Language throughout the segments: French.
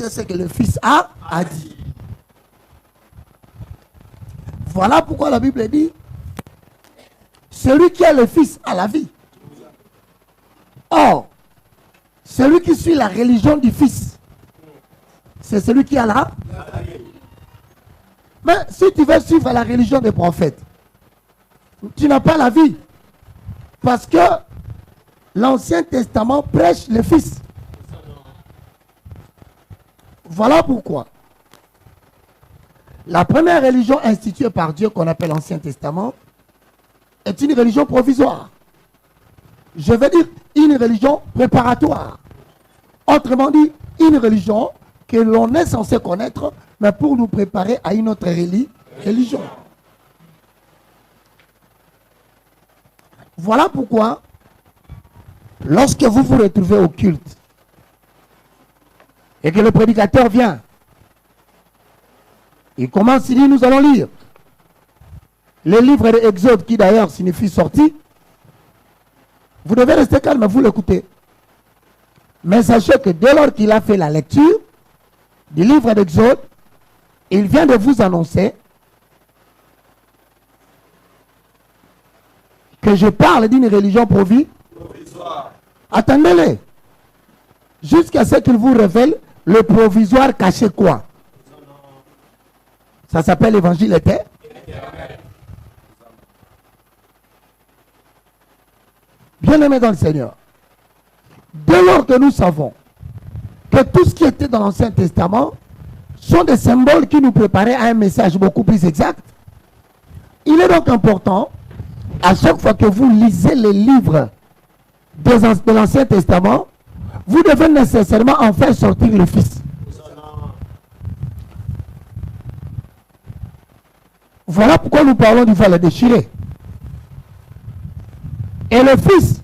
écouter ce que le Fils a dit. Voilà pourquoi la Bible dit, celui qui a le Fils a la vie. Or, celui qui suit la religion du Fils, c'est celui qui a la vie. Mais si tu veux suivre la religion des prophètes, tu n'as pas la vie. Parce que l'Ancien Testament prêche le Fils. Voilà pourquoi la première religion instituée par Dieu qu'on appelle l'Ancien Testament est une religion provisoire. Je veux dire une religion préparatoire. Autrement dit, une religion que l'on est censé connaître, mais pour nous préparer à une autre religion. Voilà pourquoi, lorsque vous vous retrouvez au culte, et que le prédicateur vient, il commence, il dit, nous allons lire le livre de Exode, qui d'ailleurs signifie sortie. Vous devez rester calme, vous l'écoutez. Mais sachez que dès lors qu'il a fait la lecture du livre d'Exode, il vient de vous annoncer que je parle d'une religion provisoire. Attendez-les. Jusqu'à ce qu'il vous révèle le provisoire caché quoi? Ça s'appelle l'évangile éternel. Bien-aimés dans le Seigneur, dès lors que nous savons que tout ce qui était dans l'Ancien Testament sont des symboles qui nous préparaient à un message beaucoup plus exact, il est donc important, à chaque fois que vous lisez les livres de l'Ancien Testament, vous devez nécessairement en faire sortir le Fils. Voilà pourquoi nous parlons du voile déchiré. Et le Fils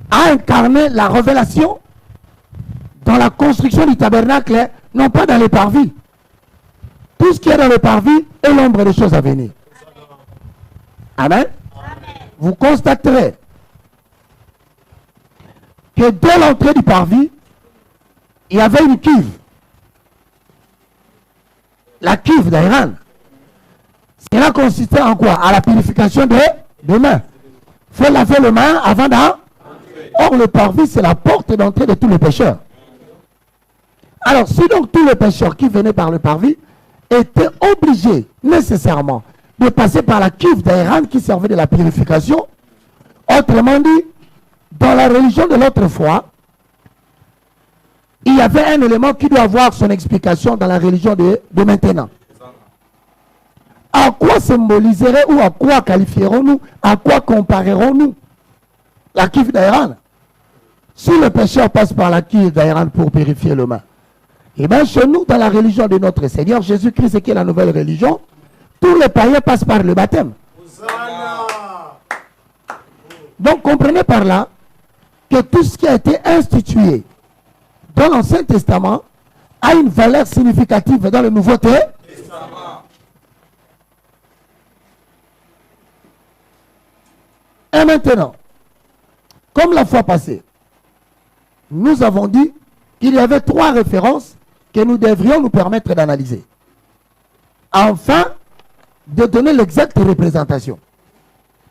a incarné la révélation dans la construction du tabernacle, non pas dans les parvis. Tout ce qui est dans les parvis est l'ombre des choses à venir. Amen. Vous constaterez que dès l'entrée du parvis, il y avait une cuve. La cuve d'Aaron. Cela consistait en quoi? À la purification des mains. Il faut laver les mains avant d'entrer. Or, le parvis, c'est la porte d'entrée de tous les pécheurs. Alors, si donc tous les pécheurs qui venaient par le parvis étaient obligés, nécessairement, de passer par la cuve d'Aaron qui servait de la purification, autrement dit, dans la religion de l'autre foi, il y avait un élément qui doit avoir son explication dans la religion de maintenant. À quoi symboliserait ou à quoi qualifierons-nous, à quoi comparerons-nous la cuve d'Aaron? Si le pécheur passe par la cuve d'Aaron pour purifier le main, et bien chez nous, dans la religion de notre Seigneur Jésus-Christ, qui est la nouvelle religion, tous les païens passent par le baptême. Donc comprenez par là que tout ce qui a été institué dans l'Ancien Testament a une valeur significative dans le Nouveau Testament. Et maintenant, comme la fois passée, nous avons dit qu'il y avait 3 références que nous devrions nous permettre d'analyser, afin de donner l'exacte représentation.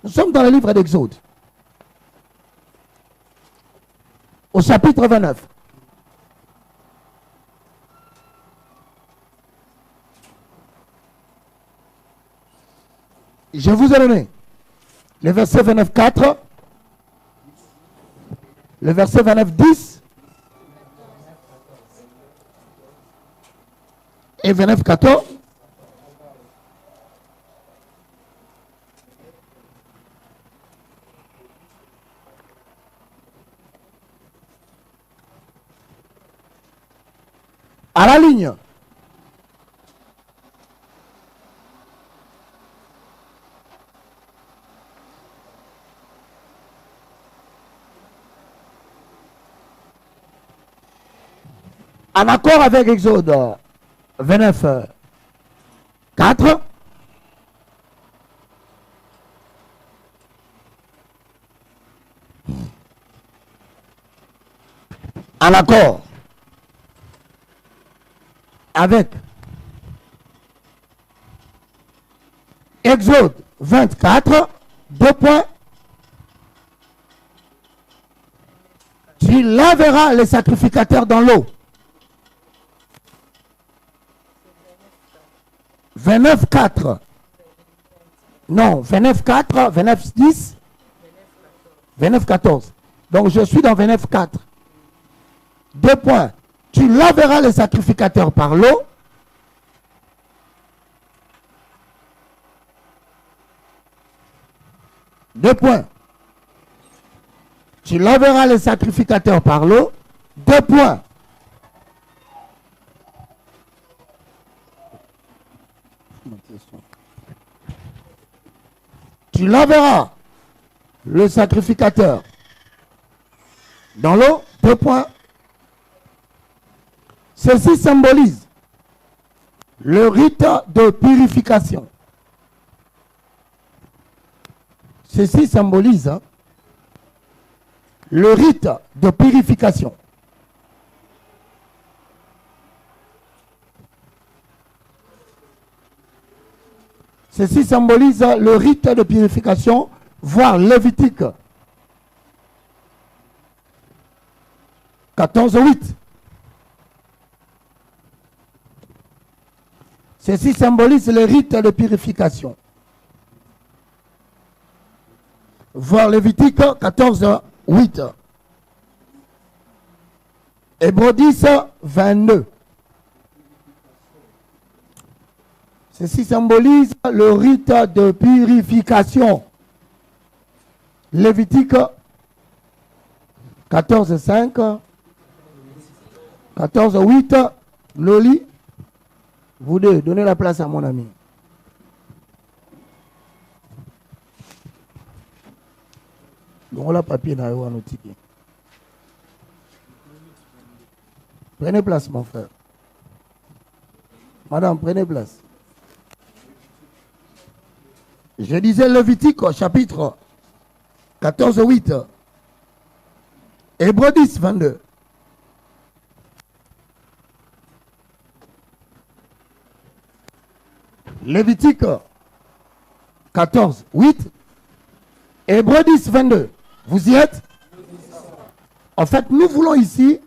Nous sommes dans le livre d'Exode, au chapitre 29. Je vous ai donné le verset 29, 4, le verset 29, 10 et 29, 14. À la ligne. En accord avec Exode 29, 4, en accord avec Exode 24, 2 points. Tu laveras les sacrificateurs dans l'eau. 29, 4. Non, 29, 4, 29, 10, 29, 14. Donc je suis dans 29, 4. 2 points. Tu laveras les sacrificateurs par l'eau. Deux points. Tu laveras les sacrificateurs par l'eau. 2 points. Tu laveras le sacrificateur dans l'eau. 2 points. Ceci symbolise le rite de purification. Ceci symbolise le rite de purification. Ceci symbolise le rite de purification, voire Lévitique 14, 8. Ceci symbolise le rite de purification. Voir Lévitique 14, 8. Hébreux 10, 22. Ceci symbolise le rite de purification. Lévitique 14, 5. 14, 8. Loli. Vous deux, donnez la place à mon ami. Donc là, papier dans le ticket. Prenez place, mon frère. Madame, prenez place. Je disais Lévitique, chapitre 14, 8. Hébreux 10, 22. Lévitique 14, 8. Hébreux 10, 22. Vous y êtes? En fait, nous voulons ici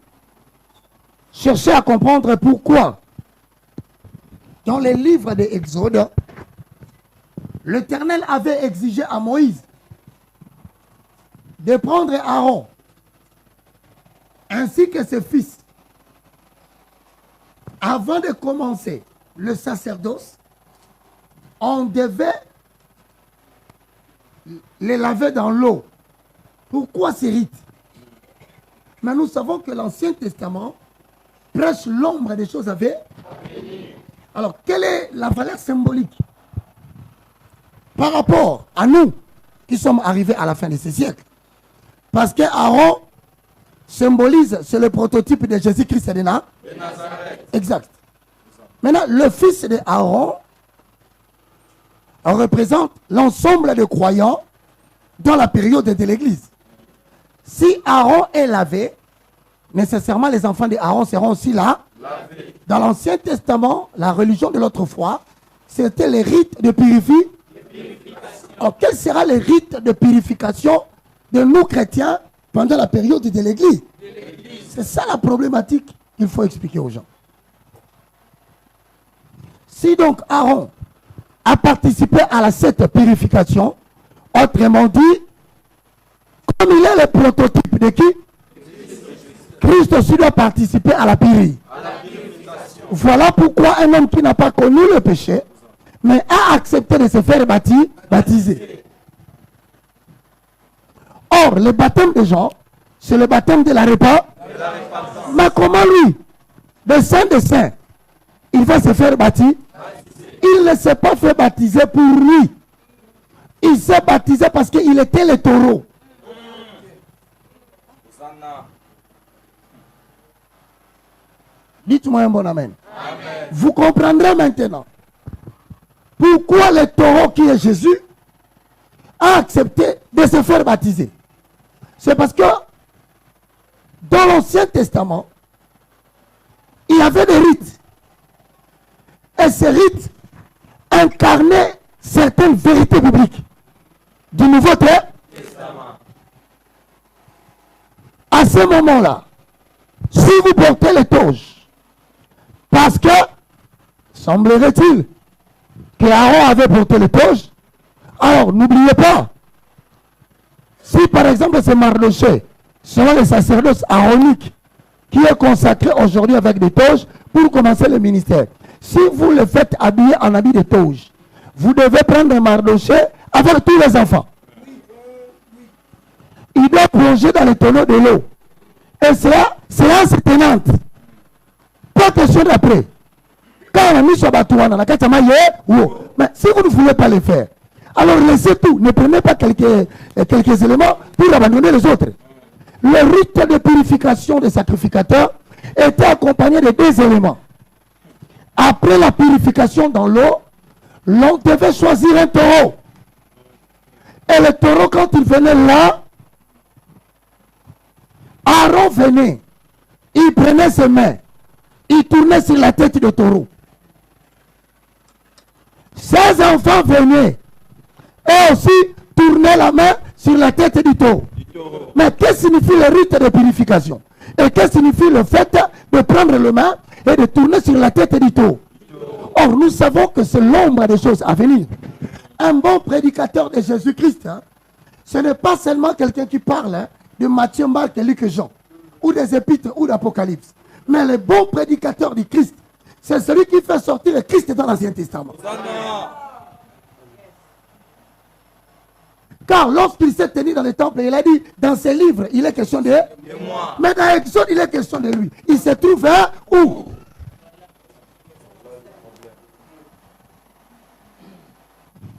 chercher à comprendre pourquoi dans les livres de Exode, l'Éternel avait exigé à Moïse de prendre Aaron ainsi que ses fils avant de commencer le sacerdoce. On devait les laver dans l'eau. Pourquoi ces rites? Mais nous savons que l'Ancien Testament prêche l'ombre des choses à venir. Alors, quelle est la valeur symbolique par rapport à nous qui sommes arrivés à la fin de ce siècle? Parce que Aaron symbolise, c'est le prototype de Jésus-Christ de Nazareth. Exact. Maintenant, le fils de Aaron représente l'ensemble des croyants dans la période de l'Église. Si Aaron est lavé, nécessairement les enfants d'Aaron seront aussi là. Dans l'Ancien Testament, la religion de l'autrefois, c'était les rites de purification. Alors, quel sera le rite de purification de nous chrétiens pendant la période de l'Église? C'est ça la problématique qu'il faut expliquer aux gens. Si donc Aaron a participé à cette purification, autrement dit, comme il est le prototype de qui? Christ aussi doit participer à la purification. Voilà pourquoi un homme qui n'a pas connu le péché, mais a accepté de se faire baptiser. Or, le baptême de Jean, c'est le baptême de la repentance. Mais comment lui, le Saint des Saints, il va se faire baptiser? Il ne s'est pas fait baptiser pour lui. Il s'est baptisé parce qu'il était le taureau. Dites-moi un bon amen. Amen. Vous comprendrez maintenant pourquoi le taureau qui est Jésus a accepté de se faire baptiser. C'est parce que dans l'Ancien Testament, il y avait des rites Et ces rites incarnaient certaines vérités bibliques du Nouveau Testament. À ce moment-là, si vous portez les toges, parce que, semblerait-il, qu'Aaron avait porté les toges, alors n'oubliez pas, si par exemple c'est Mardochée, selon les sacerdoces aaroniques, qui est consacré aujourd'hui avec des toges pour commencer le ministère, si vous le faites habiller en habit de toges, vous devez prendre un Mardochée avec tous les enfants. Il doit plonger dans le tonneau de l'eau. Et cela, séance tenante. Pas question d'après. Quand on a mis sur Batouana, mais si vous ne voulez pas le faire, alors laissez tout. Ne prenez pas quelques éléments pour abandonner les autres. Le rite de purification des sacrificateurs était accompagné de 2 éléments. Après la purification dans l'eau, l'on devait choisir un taureau. Et le taureau, quand il venait là, Aaron venait, il prenait ses mains, il tournait sur la tête du taureau. Ses enfants venaient et aussi tournaient la main sur la tête du taureau. Mais qu'est-ce que signifie le rite de purification? Et qu'est-ce que signifie le fait de prendre le main et de tourner sur la tête du taureau? Or, nous savons que c'est l'ombre des choses à venir. Un bon prédicateur de Jésus-Christ, ce n'est pas seulement quelqu'un qui parle de Matthieu, Marc, Luc et Jean, ou des épîtres, ou d'Apocalypse. Mais le bon prédicateur du Christ, c'est celui qui fait sortir le Christ dans l'Ancien Testament. Car lorsqu'il s'est tenu dans le temple, il a dit, dans ses livres, il est question de moi. Mais dans l'Exode, il est question de lui. Il se trouve où?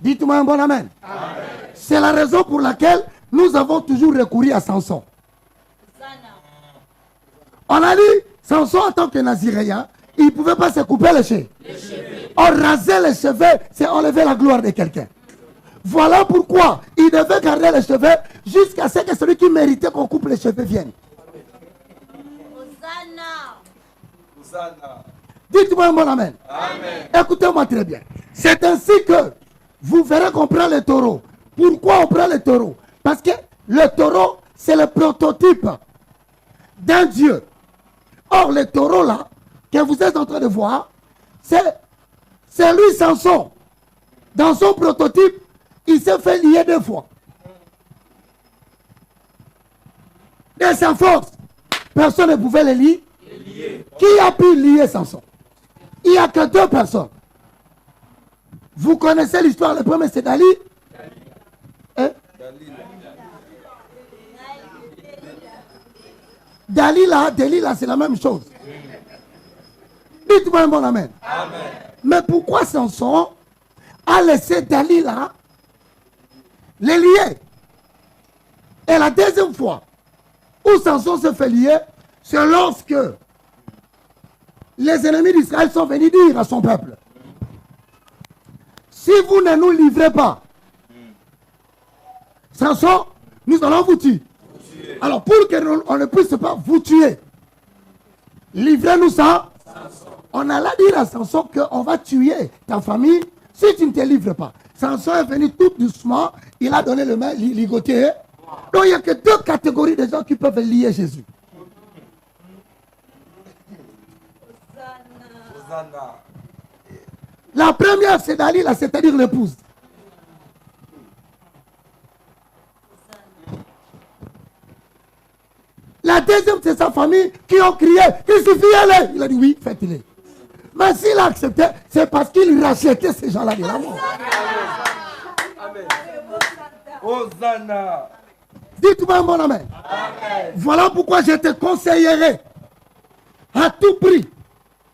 Dites-moi un bon amen. C'est la raison pour laquelle nous avons toujours recouru à Samson. On a dit, Samson en tant que naziréen, il ne pouvait pas se couper les cheveux. On rasait les cheveux, c'est enlever la gloire de quelqu'un. Voilà pourquoi il devait garder les cheveux jusqu'à ce que celui qui méritait qu'on coupe les cheveux vienne. Dites-moi un bon amen. Écoutez-moi très bien. C'est ainsi que vous verrez qu'on prend le taureau. Pourquoi on prend le taureau? Parce que le taureau, c'est le prototype d'un Dieu. Or, le taureau là, que vous êtes en train de voir, c'est lui Samson. Dans son prototype, il s'est fait lier 2 fois. De sa force, personne ne pouvait le lier. Qui a pu lier Samson? Il n'y a que 2 personnes. Vous connaissez l'histoire, le premier c'est Dali. Hein? Dalila, c'est la même chose. Dites-moi un bon amen. Mais pourquoi Samson a laissé Dalila les lier? Et la deuxième fois où Samson se fait lier, c'est lorsque les ennemis d'Israël sont venus dire à son peuple, si vous ne nous livrez pas, Samson, nous allons vous tuer. Alors pour qu'on ne puisse pas vous tuer, livrez-nous ça. On allait dire à Samson qu'on va tuer ta famille si tu ne te livres pas. Samson est venu tout doucement, il a donné le main ligoté. Donc il n'y a que 2 catégories de gens qui peuvent lier Jésus. La première, c'est Dalila, c'est-à-dire l'épouse. La deuxième, c'est sa famille qui ont crié, crucifiez-les. Il a dit oui, faites-les. Mais s'il a accepté, c'est parce qu'il rachetait ces gens-là de la mort. Hosanna. Dites-moi un bon amen. Voilà pourquoi je te conseillerais à tout prix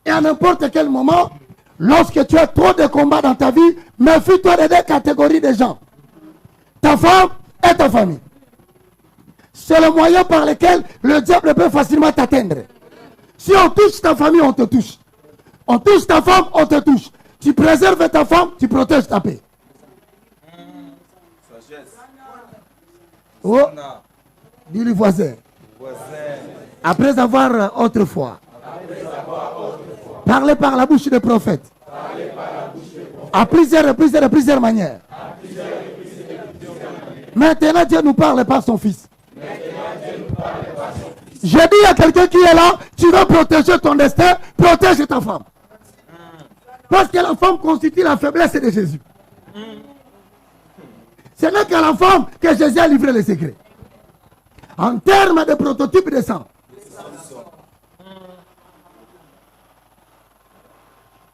et à n'importe quel moment, lorsque tu as trop de combats dans ta vie, méfie-toi de 2 catégories de gens. Ta femme et ta famille. C'est le moyen par lequel le diable peut facilement t'atteindre. Si on touche ta famille, on te touche. On touche ta femme, on te touche. Tu préserves ta femme, tu protèges ta paix. Oh, dis le voisin. Après avoir autrefois parlé par la bouche des prophètes À plusieurs manières. Maintenant, Dieu nous parle par son Fils. J'ai dit à quelqu'un qui est là, tu veux protéger ton destin, protège ta femme. Parce que la femme constitue la faiblesse de Jésus. Ce n'est qu'à la femme que Jésus a livré les secrets. En termes de prototype de sang.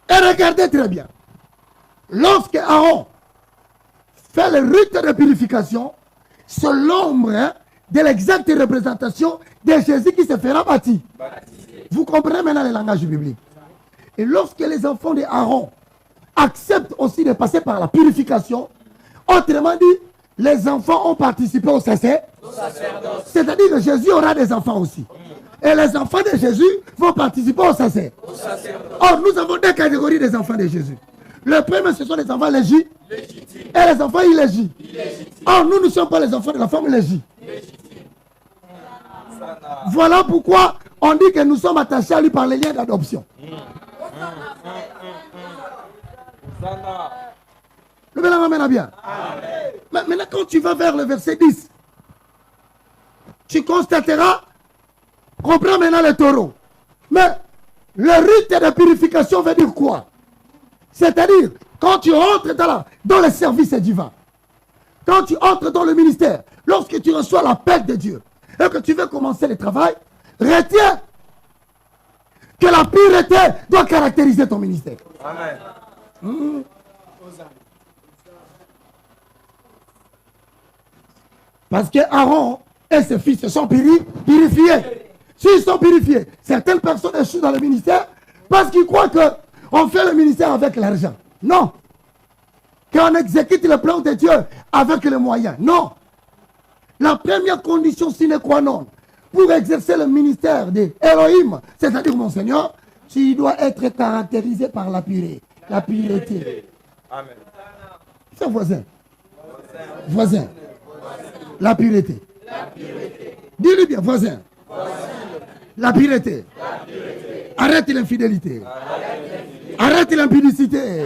Et regardez très bien. Lorsque Aaron fait le rite de purification, c'est l'ombre de l'exacte représentation de Jésus qui se fera bâtir. Vous comprenez maintenant le langage biblique. Et lorsque les enfants d'Aaron acceptent aussi de passer par la purification, autrement dit, les enfants ont participé au sacerdoce. C'est-à-dire que Jésus aura des enfants aussi. Et les enfants de Jésus vont participer au sacerdoce. Or, nous avons deux catégories des enfants de Jésus. Le premier, ce sont les enfants légitimes et les enfants illégitimes. Or, nous ne sommes pas les enfants de la femme légitime. Voilà pourquoi on dit que nous sommes attachés à lui par les liens d'adoption. Le bel amène bien. Mais maintenant, quand tu vas vers le verset 10, tu constateras, comprends maintenant le taureau. Mais le rite de purification veut dire quoi? C'est-à-dire, quand tu entres dans le service divin, quand tu entres dans le ministère, lorsque tu reçois l'appel de Dieu, et que tu veux commencer le travail, retiens que la pureté doit caractériser ton ministère. Amen. Parce que Aaron et ses fils se sont purifiés. S'ils sont purifiés, certaines personnes échouent dans le ministère parce qu'ils croient qu'on fait le ministère avec l'argent. Non. Qu'on exécute le plan de Dieu avec les moyens. Non. La première condition sine qua non pour exercer le ministère de Elohim, c'est-à-dire mon Seigneur, tu dois être caractérisé par la pureté. La pureté. Amen. C'est voisin. Voisin. La pureté. Dis-lui bien, voisin. La pureté. Arrête l'infidélité. Arrête l'impudicité.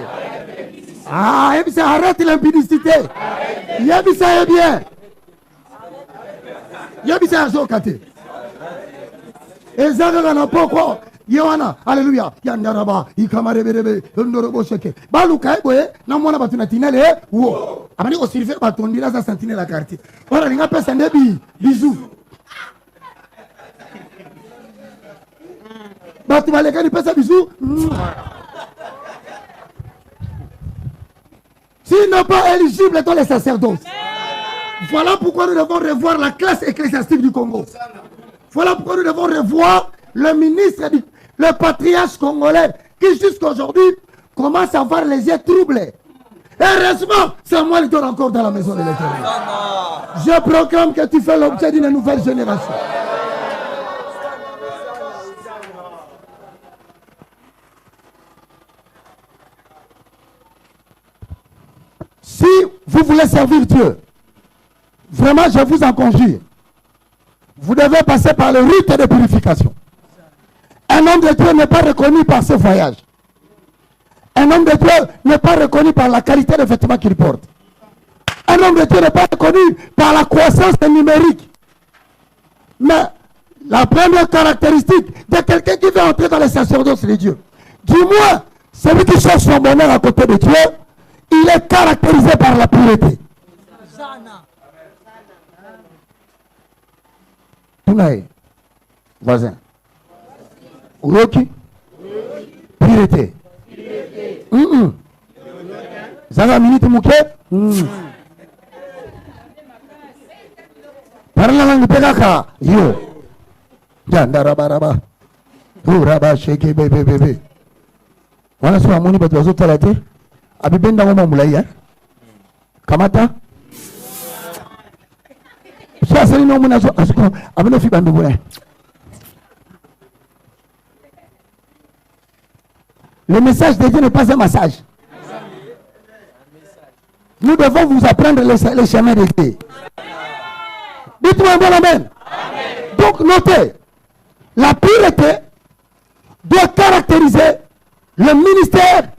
Ah, arrête l'impudicité. Yabisa est bien. Yabisa azokate. Ezara na poko. Yohana, alléluia. Yandaraba, ikamarebe, ndorobo sheke. Baluka eboye, na mwana batuna tinele, wo. Abani ko sirve batondira za santine la quartier. Ora linga pesa ndebi, bisous. Batu baleka ni pesa bisous. S'ils n'ont pas éligible dans les sacerdoces. Voilà pourquoi nous devons revoir la classe ecclésiastique du Congo. Voilà pourquoi nous devons revoir le ministre, le patriarche congolais, qui jusqu'aujourd'hui commence à avoir les yeux troublés. Heureusement, Samuel dort encore dans la maison de l'Éternel. Je proclame que tu fais l'objet d'une nouvelle génération. Si vous voulez servir Dieu, vraiment je vous en conjure, vous devez passer par le rite de purification. Un homme de Dieu n'est pas reconnu par ses voyages. Un homme de Dieu n'est pas reconnu par la qualité des vêtements qu'il porte. Un homme de Dieu n'est pas reconnu par la croissance numérique. Mais la première caractéristique de quelqu'un qui veut entrer dans le sacerdoce de Dieu, du moins, celui qui cherche son bonheur à côté de Dieu, il est caractérisé par la pureté. Tunae, voisin. Uroki, pureté. Zanga minute mouke. Parle la langue pegaka. Yo. Janda raba raba. Raba shake bébé bébé. Wana sura moni batu wazo talate. Abibenda ngoma mulaya. Kamata. Sasa ni nomuna so asuko abino fi bandu bure. Le message de Dieu n'est pas un massage. Nous devons vous apprendre les chemins de Dieu. Dites-moi un bon amen. Donc notez, la pureté doit caractériser le ministère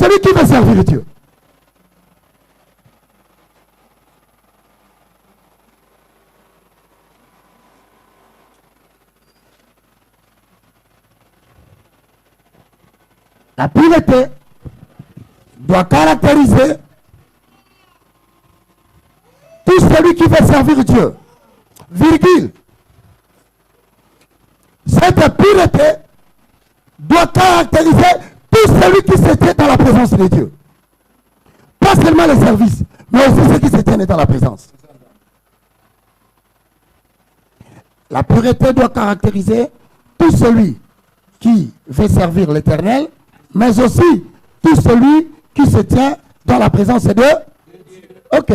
celui qui veut servir Dieu. La pureté doit caractériser tout celui qui veut servir Dieu. Virgule. Cette pureté doit caractériser tout celui qui se tient dans la présence de Dieu. Pas seulement les services, mais aussi ceux qui se tiennent dans la présence. La pureté doit caractériser tout celui qui veut servir l'Éternel, mais aussi tout celui qui se tient dans la présence de Dieu. Ok.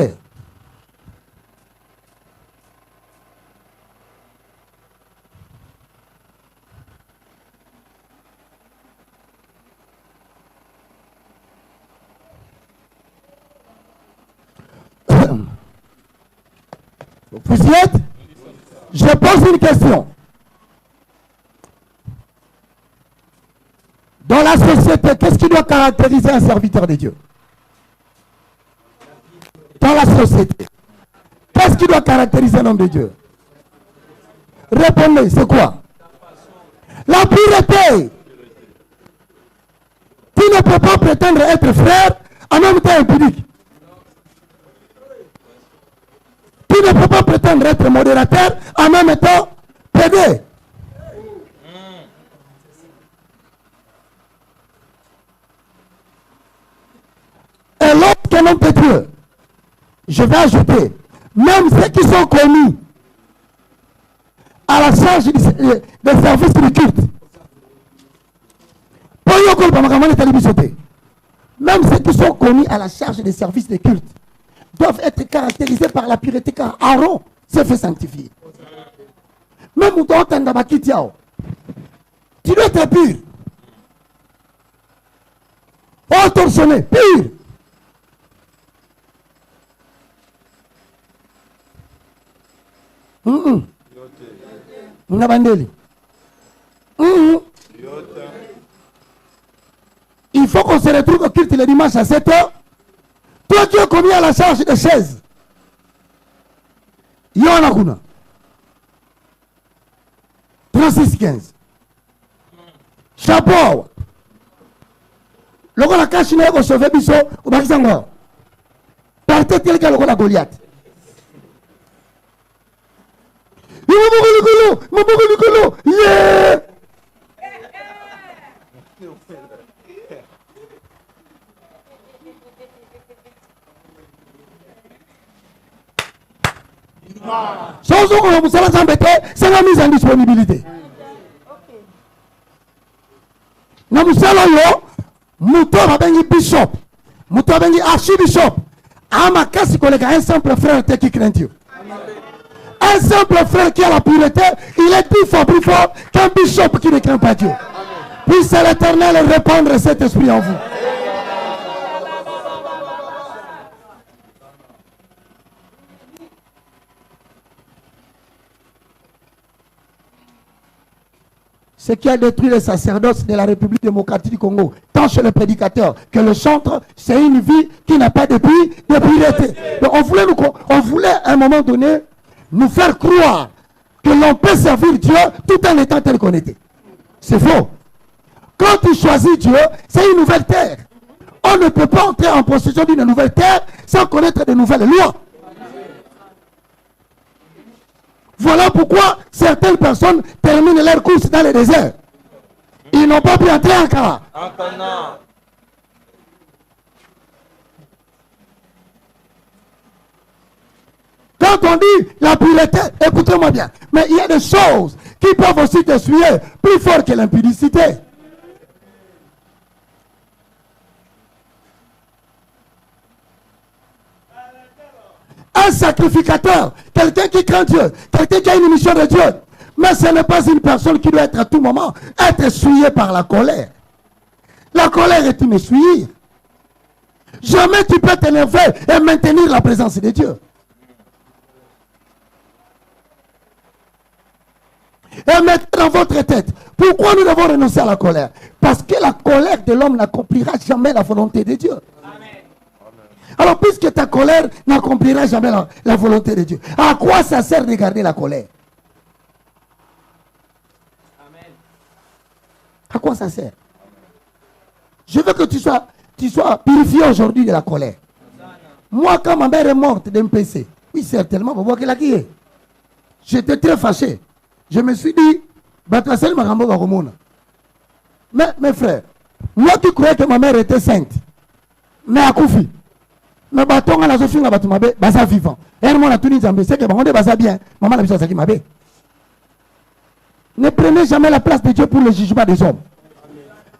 Vous y êtes? Je pose une question. Dans la société, qu'est-ce qui doit caractériser un serviteur de Dieu? Dans la société, qu'est-ce qui doit caractériser un homme de Dieu? Répondez, c'est quoi? La pureté. Tu ne peux pas prétendre être frère en même temps impudique. Tu ne peux pas prétendre être modérateur en même temps pédé. Et l'autre qu'un homme de Dieu, je vais ajouter, même ceux qui sont commis à la charge des services du culte, même ceux qui sont commis à la charge des services de culte, doivent être caractérisés par la pureté, car Aaron s'est fait sanctifier. Même où tu dois être pur. Oh, torsionné, pur. Il faut qu'on se retrouve au culte le dimanche à 7 h. Toi qui es commis à la charge des chaises. Yonakuna. 36-15. Chapeau. Le gars la cache n'est pas sauvé biso ou bakisanga. Partez tel que le gars la Goliath. Yeah. C'est la mise en disponibilité. Nous bishop, archibishop, un simple frère qui craint Dieu. Un simple frère qui a la pureté, il est 10 fois plus fort qu'un bishop qui ne craint pas Dieu. Puisse l'Éternel répandre cet esprit en vous. Ce qui a détruit le sacerdoce de la République démocratique du Congo, tant chez le prédicateur que le chantre, c'est une vie qui n'a pas de pureté. On voulait à un moment donné nous faire croire que l'on peut servir Dieu tout en étant tel qu'on était. C'est faux. Quand tu choisis Dieu, c'est une nouvelle terre. On ne peut pas entrer en possession d'une nouvelle terre sans connaître de nouvelles lois. Voilà pourquoi certaines personnes terminent leur course dans le désert. Ils n'ont pas pu entrer encore. Quand on dit la pureté, écoutez-moi bien, mais il y a des choses qui peuvent aussi t'essuyer plus fort que l'impudicité. Un sacrificateur, quelqu'un qui craint Dieu, quelqu'un qui a une mission de Dieu. Mais ce n'est pas une personne qui doit être à tout moment être essuyée par la colère. La colère est une essuyure. Jamais tu peux t'énerver et maintenir la présence de Dieu. Et mettez dans votre tête, pourquoi nous devons renoncer à la colère? Parce que la colère de l'homme n'accomplira jamais la volonté de Dieu. Alors, puisque ta colère n'accomplira jamais la volonté de Dieu, à quoi ça sert de garder la colère? À quoi ça sert? Je veux que tu sois purifié aujourd'hui de la colère. Moi, quand ma mère est morte d'un PC, oui, certainement, pour voir qu'elle a qui est. J'étais très fâché. Je me suis dit, mais mes frères, moi qui croyais que ma mère était sainte, mais à Koufi, mais bâton à la Sophie, basa vivant. Et moi, la Tunis, c'est que on est basa bien. Maman, la qui m'a. Ne prenez jamais la place de Dieu pour le jugement des hommes.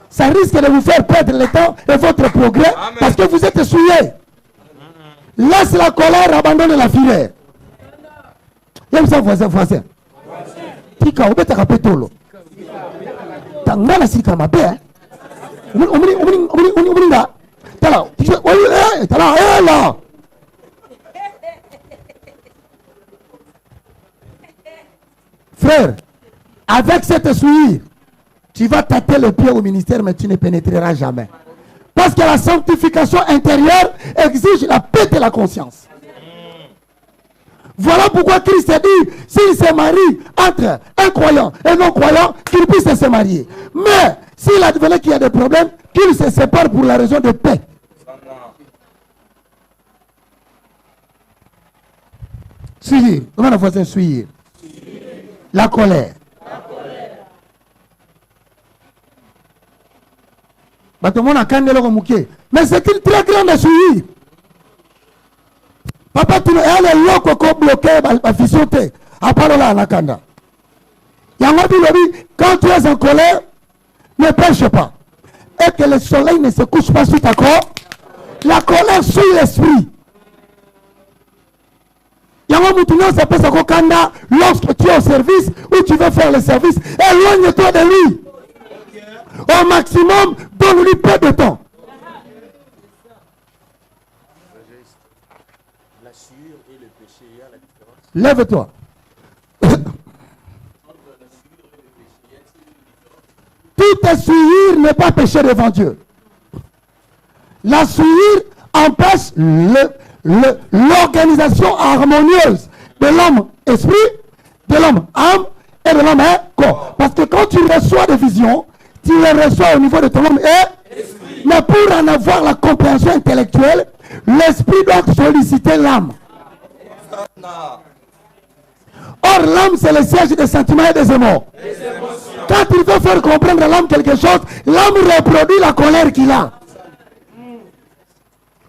Ça risque de vous faire perdre le temps et votre progrès. Amen. Parce que vous êtes essuyé. Laisse la colère, abandonne la fureur. Y'a ça, voisin. Tika, on peut te rappeler tout. Tanga la sika ma paix. Frère, avec cette souillure, tu vas tâter le pied au ministère, mais tu ne pénétreras jamais. Parce que la sanctification intérieure exige la paix de la conscience. Voilà pourquoi Christ a dit, s'il se marie entre un croyant et non-croyant, qu'il puisse se marier. Mais s'il advenait qu'il y a des problèmes, qu'il se sépare pour la raison de paix. Souillure. Comment on fait souillure? La colère. Mais c'est une très grande souillure. Papa, tu es allé loco bloqué, ma fissionté. À part là, Nakanda. Quand tu es en colère, ne pêche pas. Et que le soleil ne se couche pas sur ta corps. La colère suit l'esprit. Lorsque tu es au service ou tu veux faire le service, éloigne-toi de lui. Au maximum, donne-lui peu de temps. La souillure et le péché, il y a la différence. Lève-toi. Toute souillure n'est pas péché devant Dieu. La souillure empêche l'organisation harmonieuse de l'homme esprit, de l'homme âme et de l'homme corps. Parce que quand tu reçois des visions, tu les reçois au niveau de ton homme esprit. Mais pour en avoir la compréhension intellectuelle, l'esprit doit solliciter l'âme. Or, l'âme, c'est le siège des sentiments et des émotions. Quand il veut faire comprendre à l'âme quelque chose, l'âme reproduit la colère qu'il a.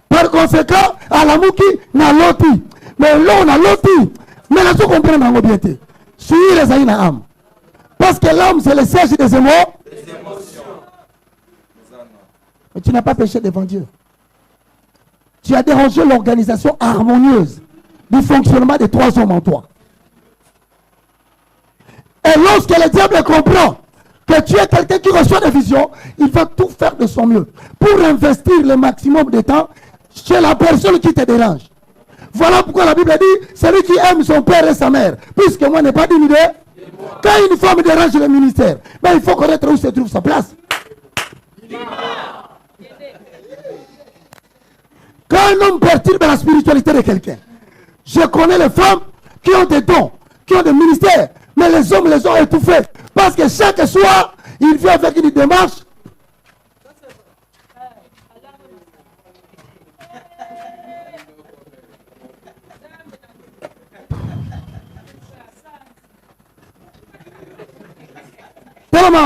Par conséquent, à la mouki, n'a loti. Mais là, on a loti. Mais là, je comprends dans l'obéité. Suivez les aïna âme. Parce que l'âme, c'est le siège des émotions. Mais tu n'as pas péché devant Dieu. Tu as dérangé l'organisation harmonieuse du fonctionnement des trois hommes en toi. Et lorsque le diable comprend que tu es quelqu'un qui reçoit des visions, il va tout faire de son mieux pour investir le maximum de temps chez la personne qui te dérange. Voilà pourquoi la Bible dit, celui qui aime son père et sa mère, puisque moi n'ai pas d'une idée, quand une femme dérange le ministère, ben il faut connaître où se trouve sa place. Quand un homme perturbe la spiritualité de quelqu'un, je connais les femmes qui ont des dons, qui ont des ministères, mais les hommes les ont étouffés. Parce que chaque soir, il vient avec une démarche.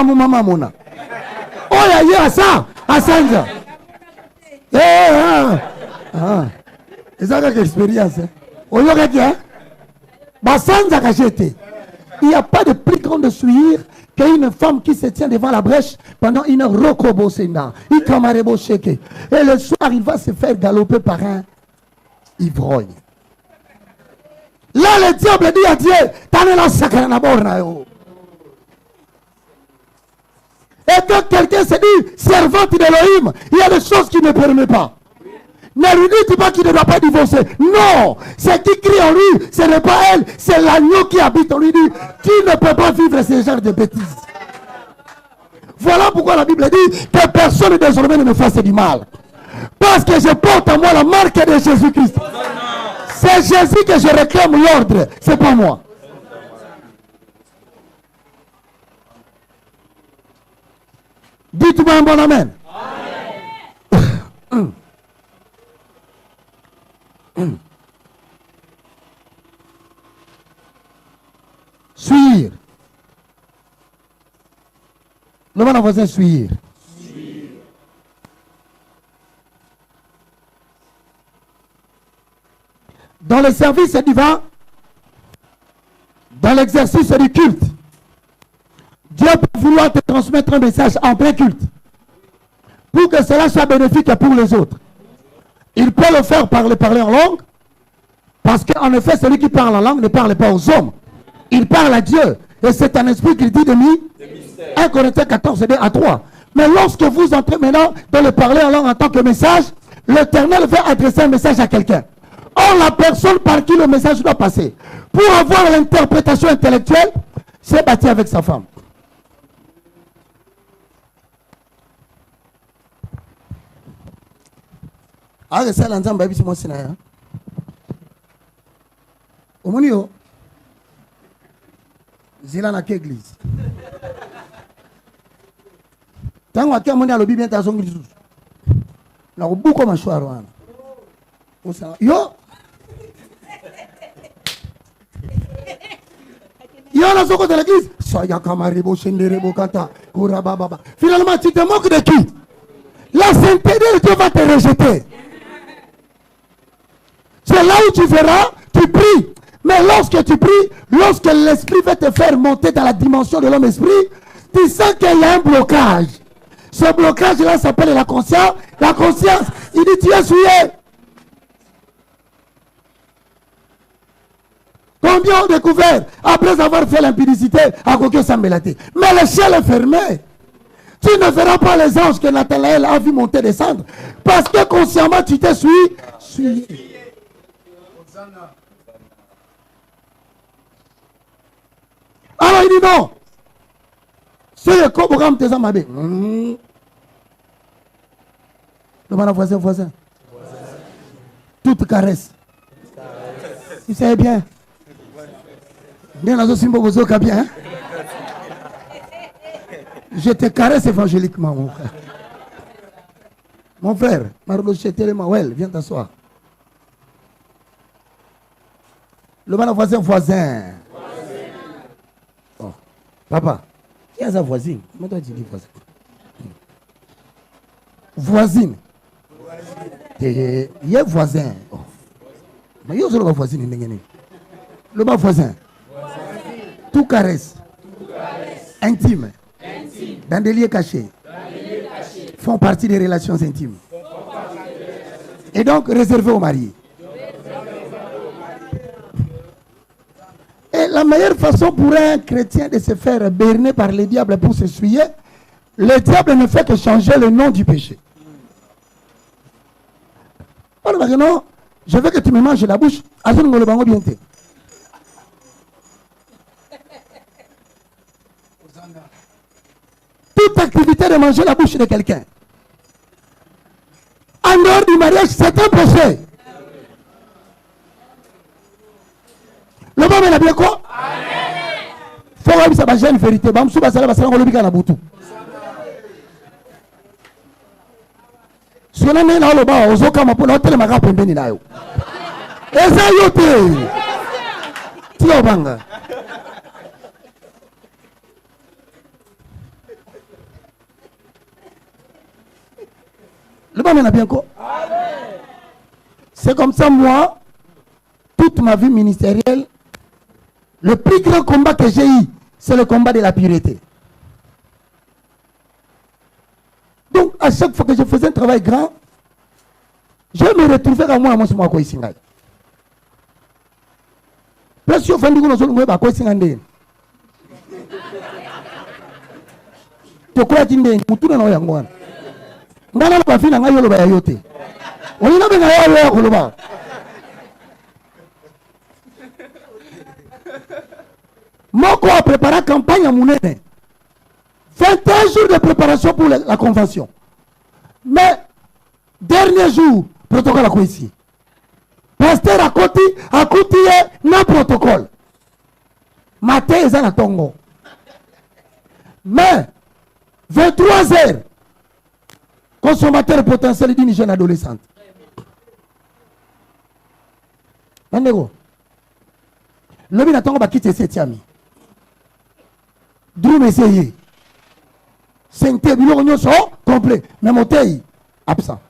Maman Mona. Oh, il y a ça, à Sanja. C'est ça que l'expérience. Oh, il y a quelqu'un. Il n'y a pas de plus grande souillure qu'une femme qui se tient devant la brèche pendant une heure rocobosena. Et le soir, il va se faire galoper par un ivrogne. Là, le diable dit à Dieu, t'en es là, sacré. Et quand quelqu'un se dit servante d'Elohim, il y a des choses qu'il ne permet pas. Ne lui dites pas qu'il ne doit pas divorcer. Non, c'est qui crie en lui, ce n'est pas elle, c'est l'agneau qui habite en lui. Dit, tu ne peux pas vivre ce genre de bêtises. Voilà pourquoi la Bible dit que personne désormais ne me fasse du mal. Parce que je porte en moi la marque de Jésus-Christ. C'est Jésus que je réclame l'ordre, c'est pas moi. Dites-moi un bon amen. Suivre. Le bon voisin suivre. Dans le service divin, dans l'exercice du culte, Dieu peut vouloir te transmettre un message en plein culte pour que cela soit bénéfique pour les autres. Il peut le faire par le parler en langue, parce qu'en effet, celui qui parle en langue ne parle pas aux hommes. Il parle à Dieu. Et c'est un esprit qui dit de lui. 1 Corinthiens 14, 2 à 3. Mais lorsque vous entrez maintenant dans le parler en langue en tant que message, l'Éternel veut adresser un message à quelqu'un. Or, la personne par qui le message doit passer, pour avoir l'interprétation intellectuelle, s'est battu avec sa femme. Ah, c'est ça l'ensemble, baby, c'est moi, c'est là. Au monio, zila na église. Tant que mon a le bien ta son Jésus. Na beaucoup ma choix wana. Yo. Yo na soko de l'église. Soya kamaribo shenderebo kanta. Kura baba. Finalement tu te moques de qui? La sainteté de Dieu va te rejeter. C'est là où tu verras, tu pries. Mais lorsque tu pries, lorsque l'esprit va te faire monter dans la dimension de l'homme-esprit, tu sens qu'il y a un blocage. Ce blocage-là s'appelle la conscience. La conscience, il dit tu es souillé. Combien ont découvert, après avoir fait l'impudicité, à Kokyo Sambelate? Mais le ciel est fermé. Tu ne verras pas les anges que Nathanaël a vu monter descendre. Parce que consciemment, tu t'es souillé. Alors il dit non. C'est le programme de Zamabé. Demande à voisin. Toute caresse. Vous savez bien. Bien, je te caresse évangéliquement, mon frère. Mon frère, Marlo Chetele Mawel, viens t'asseoir. Le bon voisin. Oh. Papa, qui est sa voisine? Comment toi tu dis voisin? Voisine. Il y a voisin. Oh. Mais il y a aussi le voisin. Le bon voisin. Tout caresse. Intime. Dans des lieux cachés. Font partie des relations intimes. Et donc réservés aux mariés. Et la meilleure façon pour un chrétien de se faire berner par le diable pour s'essuyer, le diable ne fait que changer le nom du péché. Alors maintenant, je veux que tu me manges la bouche. Toute activité de manger la bouche de quelqu'un, en dehors du mariage, c'est un péché. Le bon est bien quoi? Il faut que ça soit une vérité. Il faut que ça soit une vérité. Si on est là, on va aux autres pour notre télémaga pour venir là. Et ça y est. Tio banga. Le bon est bien quoi? C'est comme ça moi, toute ma vie ministérielle. Le plus grand combat que j'ai eu, c'est le combat de la pureté. Donc, à chaque fois que je faisais un travail grand, je me retrouvais à moi, je me suis dit, parce que je me suis dit, tu crois que tu es un peu de temps. On y a bien Moko a préparé la campagne à Mounene. 21 jours de préparation pour la convention. Mais, dernier jour, protocole à quoi ici? Pasteur a côté na protocole. Matin, ils ont la tongo. Mais, 23 heures, consommateur potentiel d'une jeune adolescente. Mandego. L'homme n'a pas quitté cette ami. D'où m'essayer. C'est un complet. Mais mon taille, absent.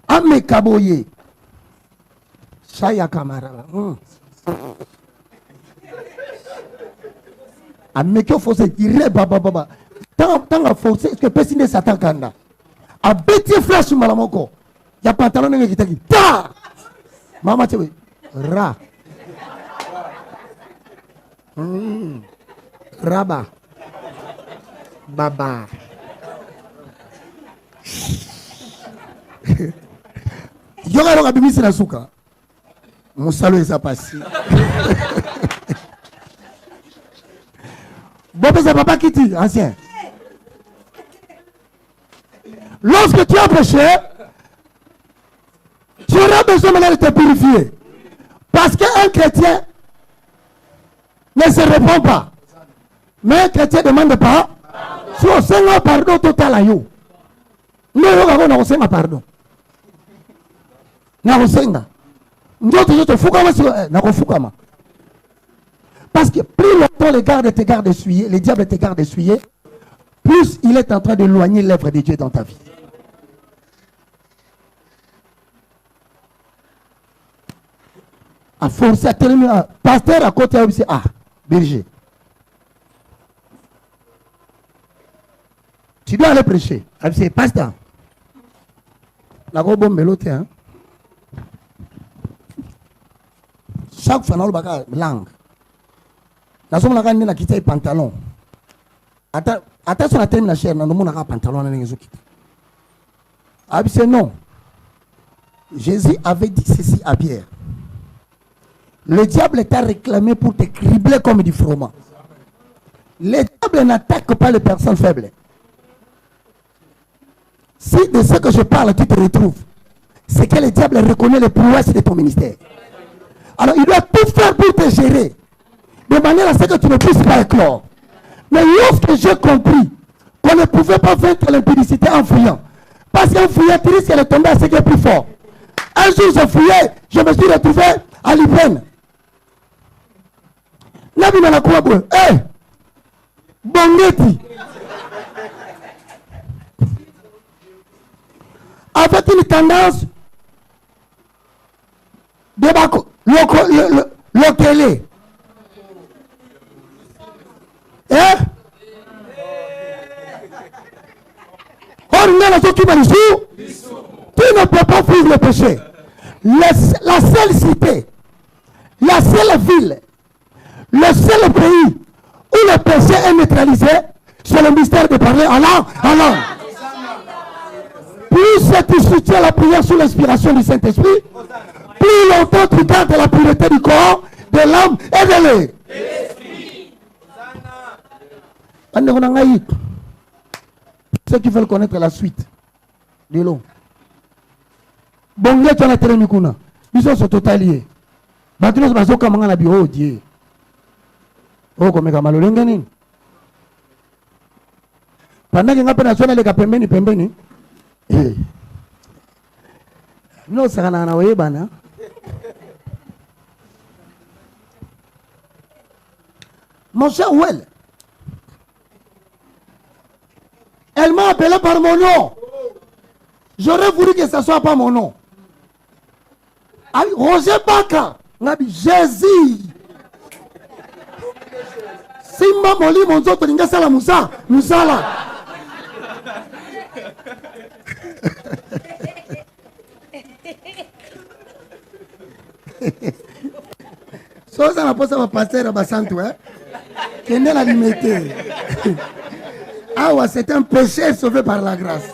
Ame kaboye. Chaya kamara. Ame kyo fose ire baba. Tant forcé que personne ne s'attend kanda. A bêti flash malamoko. Ya pantalon nge kitaki. Ta! Mama chewe. Ra. Raba. Baba. Yoga yoga bimisi na suka. Musalo esa pasi. Bobe c'est papa qui dit, ancien. Lorsque tu as péché, tu auras besoin de te purifier. Parce qu'un chrétien ne se répond pas. Mais un chrétien ne demande pas. Si on sait un pardon total à you. Nous avons un pardon. Nous avons un parce que plus longtemps les diables te gardent essuyé, plus il est en train d'éloigner l'œuvre de Dieu dans ta vie. À force à terminer, pasteur à côté, ah, berger. Tu dois aller prêcher. C'est pasteur. La grosse bombe melote, hein. Chaque fois, on a une langue. La somme la na quitté pantalon. Attention à terminer la chair, on a un pantalon. C'est non. Jésus avait dit ceci à Pierre. Le diable t'a réclamé pour te cribler comme du froment. Le diable n'attaque pas les personnes faibles. Si de ce que je parle, tu te retrouves, c'est que le diable reconnaît les prouesses de ton ministère. Alors il doit tout faire pour te gérer, de manière à ce que tu ne puisses pas éclore. Mais lorsque j'ai compris qu'on ne pouvait pas vaincre l'impudicité en fouillant, parce qu'en fouillant, tu risques de tomber à ce qui est plus fort. Un jour, j'ai fouillé, je me suis retrouvé à l'Ipen. Nabi Nanakoua, hé, Bongeti. Avec une tendance de l'okélé. Hein? Tu ne peux pas fuir le péché. La seule cité, la seule ville, le seul pays où le péché est neutralisé, c'est le mystère de parler en langue. Plus tu soutiens la prière sous l'inspiration du Saint-Esprit, plus longtemps tu gardes la pureté du corps, de l'âme et de l'esprit. Ceux qui veulent connaître la suite de l'eau. Bon, là tu as la télémicuna. Ils sont totaliers. Batunos bazoka mangana bi oh Dieu. Oh comme kamalo lengani. Pendant que ngapena sona le pembeni. Non, ça n'a pas été. Mon cher Well, elle m'a appelé par mon nom. J'aurais voulu que ce ne soit pas mon nom. Roger Baka, Jésus. Simba Moli, mon autre, Ningasala Moussa, Moussala. Ça n'a pas ça va passer à Bassantou, hein? Qu'est-ce la limité? Ah ouais, c'est un péché sauvé par la grâce.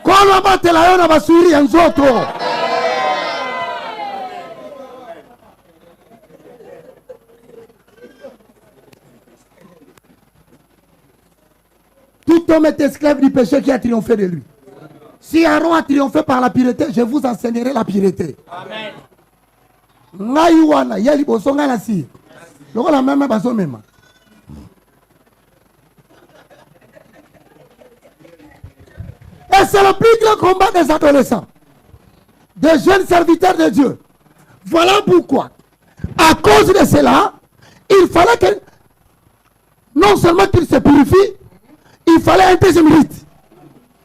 Kolo batela yo na basuri ya nzoto. Tout homme est esclave du péché qui a triomphé de lui. Si Aaron a triomphé par la pureté, je vous enseignerai la pureté. Amen. Ngaïwana, yali bosonga la si. Loko la même baso même. Et c'est le plus grand combat des adolescents, des jeunes serviteurs de Dieu. Voilà pourquoi, à cause de cela, il fallait que, non seulement qu'ils se purifient, il fallait un deuxième rite.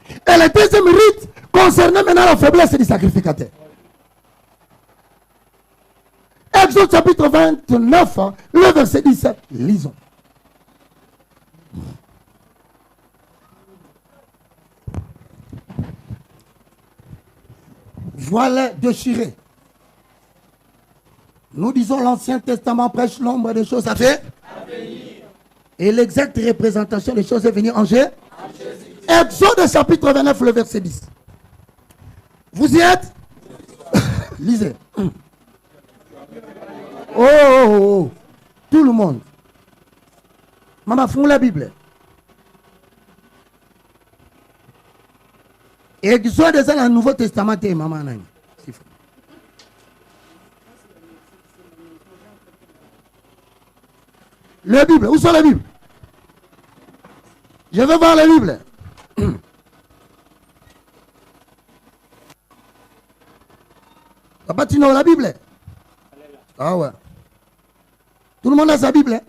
Et le deuxième rite concernait maintenant la faiblesse du sacrificateur. Exode chapitre 29, le verset 17, lisons. Voilà déchiré. Nous disons l'Ancien Testament prêche l'ombre des choses à venir. Et l'exacte représentation des choses à venir en Jésus. Exode chapitre 29, le verset 10. Vous y êtes? Lisez. Oh. Tout le monde. Maman, font la Bible. Exode est dans le Nouveau Testament, maman. La Bible, où sont les Bibles? Je veux voir la Bible. Papa, tu n'as la Bible? Ah ouais. Tout le monde a sa Bible.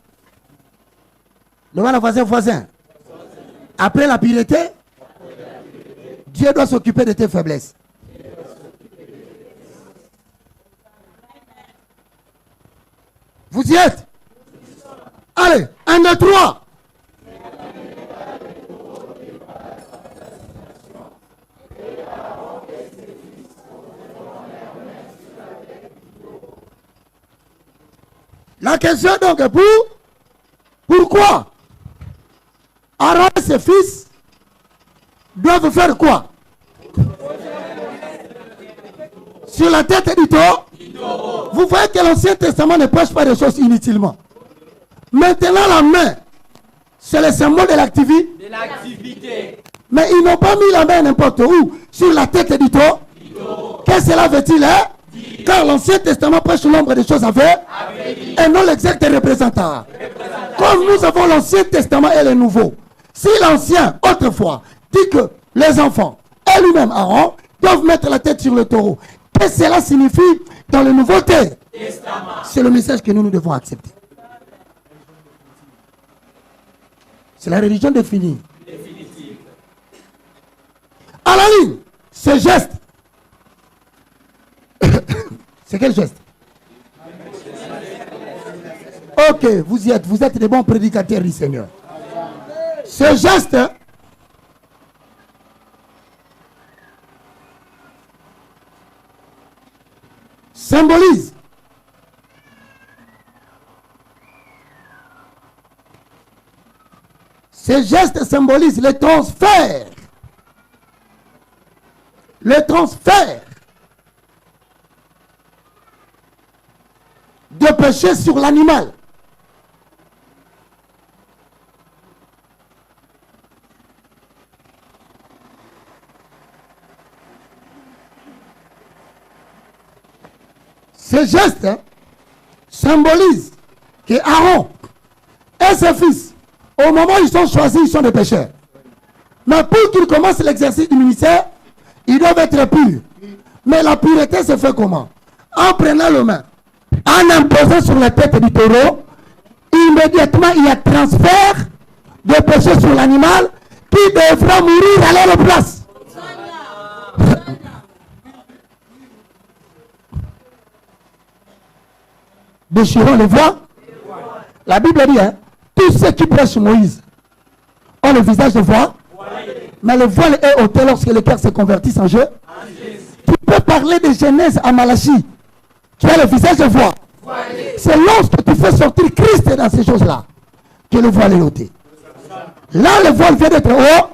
Le voisin. Après la pureté, Dieu doit s'occuper de tes faiblesses. Vous y êtes? Allez, 1, 2, 3. La question donc est pourquoi Aaron et ses fils doivent faire quoi? Sur la tête du taureau. Vous voyez que l'Ancien Testament ne prêche pas des choses inutilement. Maintenant la main, c'est le symbole de l'activité. Mais ils n'ont pas mis la main n'importe où, sur la tête du taureau. Qu'est-ce que cela veut-il Car l'Ancien Testament prêche l'ombre des choses à faire et non l'exact représentant. Comme nous avons l'Ancien Testament et le Nouveau. Si l'Ancien, autrefois, dit que les enfants et lui-même Aaron doivent mettre la tête sur le taureau, qu'est-ce que cela signifie dans le Nouveau Testament? C'est le message que nous devons accepter. C'est la religion définie. À la ligne, ce geste. C'est quel geste? Ok, vous y êtes. Vous êtes des bons prédicateurs du Seigneur. Ce geste symbolise le transfert. Le transfert de péché sur l'animal. Ce geste symbolise que Aaron et ses fils, au moment où ils sont choisis, ils sont des pécheurs. Mais pour qu'ils commencent l'exercice du ministère, ils doivent être purs. Mais la pureté se fait comment? En prenant le main, en imposant sur la tête du taureau, immédiatement il y a transfert de péché sur l'animal qui devra mourir à leur place. Déchirons les voix. La Bible dit, tous ceux qui prêchent Moïse ont le visage de voile, mais le voile est ôté lorsque le cœur se convertit en jeu. Tu peux parler de Genèse à Malachie. Tu as le visage de voile. C'est lorsque tu fais sortir Christ dans ces choses-là que le voile est ôté. Là, le voile vient d'être haut.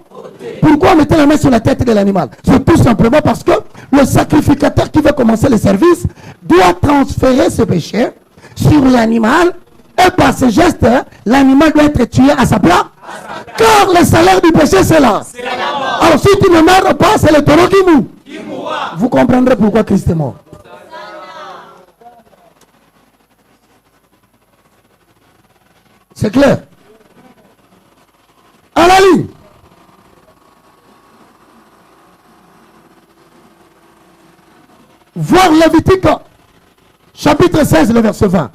Pourquoi on mettait la main sur la tête de l'animal? C'est tout simplement parce que le sacrificateur qui veut commencer le service doit transférer ce péché sur l'animal et par ce geste, l'animal doit être tué à sa place. Car le salaire du péché, c'est là. Alors si tu ne meurs pas, c'est le taureau qui mourra. Vous comprendrez pourquoi Christ est mort. C'est clair. À la ligne. Voir Lévitique, chapitre 16, le verset 20.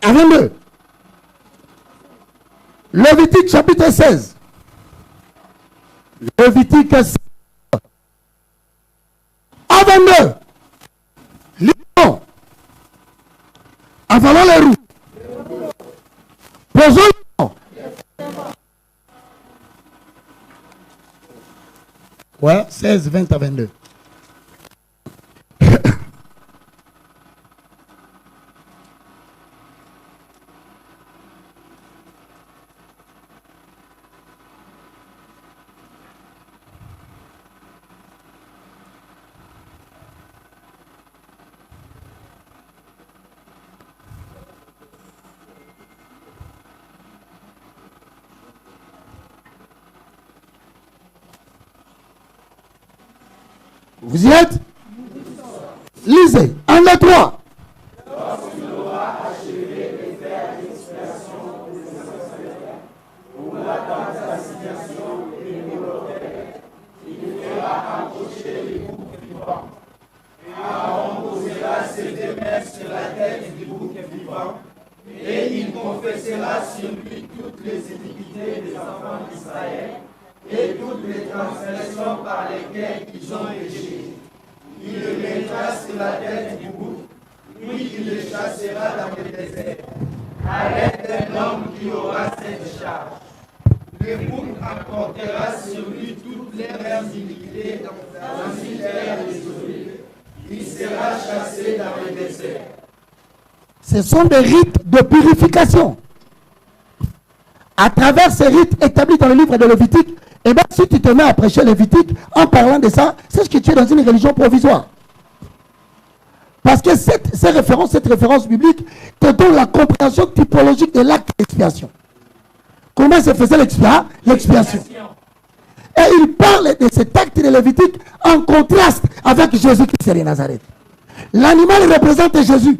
À 22. Lévitique, chapitre 16. Lévitique 16. À 22. Lisons. Avalons les roues. Posons les roues. Ouais, 16, 20 à 22. Vous y êtes? Lisez. 1, 2, 3. Lorsqu'il aura achevé de faire l'expiation pour la sanctification des mortels, il fera approcher les boucs vivants. Aaron posera ses deux mains sur la tête du bouc vivant, et il confessera sur lui toutes les iniquités des enfants d'Israël et toutes les transgressions par lesquelles ils ont péché. Il le mettra sur la tête du bouc, puis il le chassera dans le désert, avec un homme qui aura cette charge. Le bouc apportera sur lui toutes leurs iniquités dans une terre désolée. Il sera chassé dans le désert. Ce sont des rites de purification. À travers ces rites établis dans le livre de Lévitique, et bien si tu te mets à prêcher Lévitique en parlant de ça, c'est ce que tu es dans une religion provisoire. Parce que cette référence biblique te donne la compréhension typologique de l'acte d'expiation. Comment se faisait l'expiation? Et il parle de cet acte de Lévitique en contraste avec Jésus-Christ de Nazareth. L'animal représente Jésus.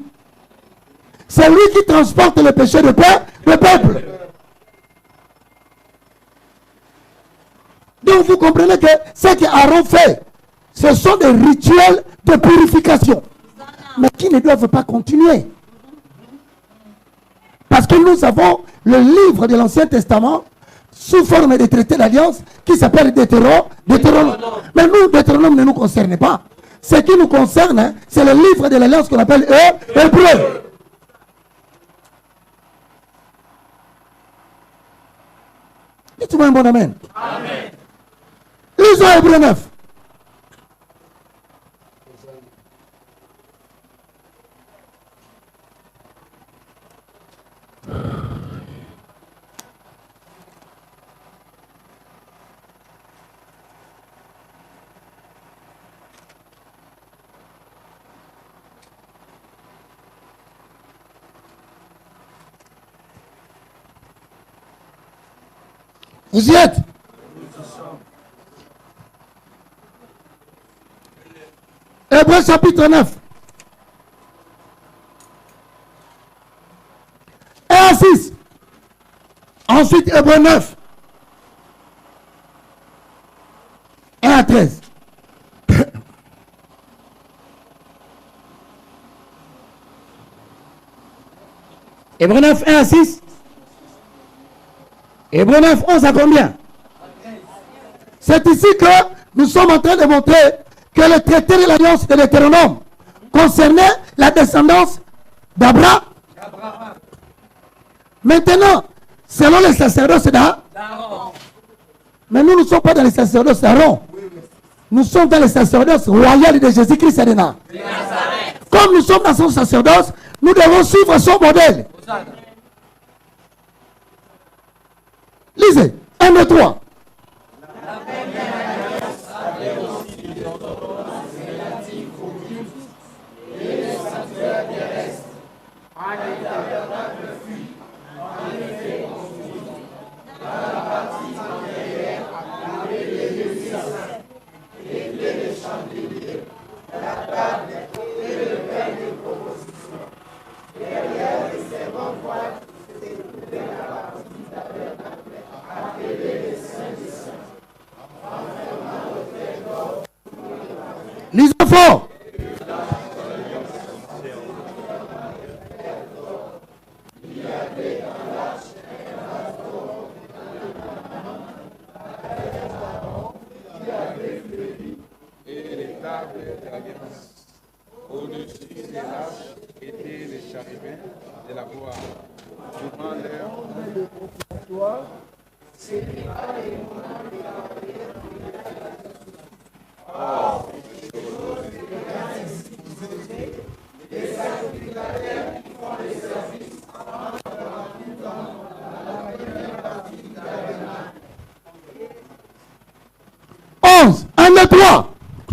C'est lui qui transporte le péché du peuple. Donc vous comprenez que ce qu'Aaron fait, ce sont des rituels de purification, mais qui ne doivent pas continuer. Parce que nous avons le livre de l'Ancien Testament sous forme de traité d'alliance qui s'appelle Deutéronome. Mais nous, Deutéronome ne nous concerne pas. Ce qui nous concerne, c'est le livre de l'alliance qu'on appelle Hébreu. Dites-moi un bon amen. Amen. Lisons Hébreu 9. Vous y êtes? Hébreu chapitre 9. 1 à 6. Ensuite Hébreu 9. 1 à 13. Hébreu 9, 1 à 6. Hébreu 9, 11 à combien? C'est ici que nous sommes en train de montrer que le traité de l'alliance de Deutéronome concernait la descendance d'Abraham. Maintenant, selon les sacerdoces d'Aaron. Mais nous ne sommes pas dans les sacerdoces d'Aaron. Nous sommes dans les sacerdoces royales de Jésus-Christ de Nazareth. Comme nous sommes dans son sacerdoce, nous devons suivre son modèle. Lisez. 1, 2, 3. Lisez fort. Au-dessus des arches étaient les chérubins de la gloire. Devant leur toi, onze. 1, 2, 3.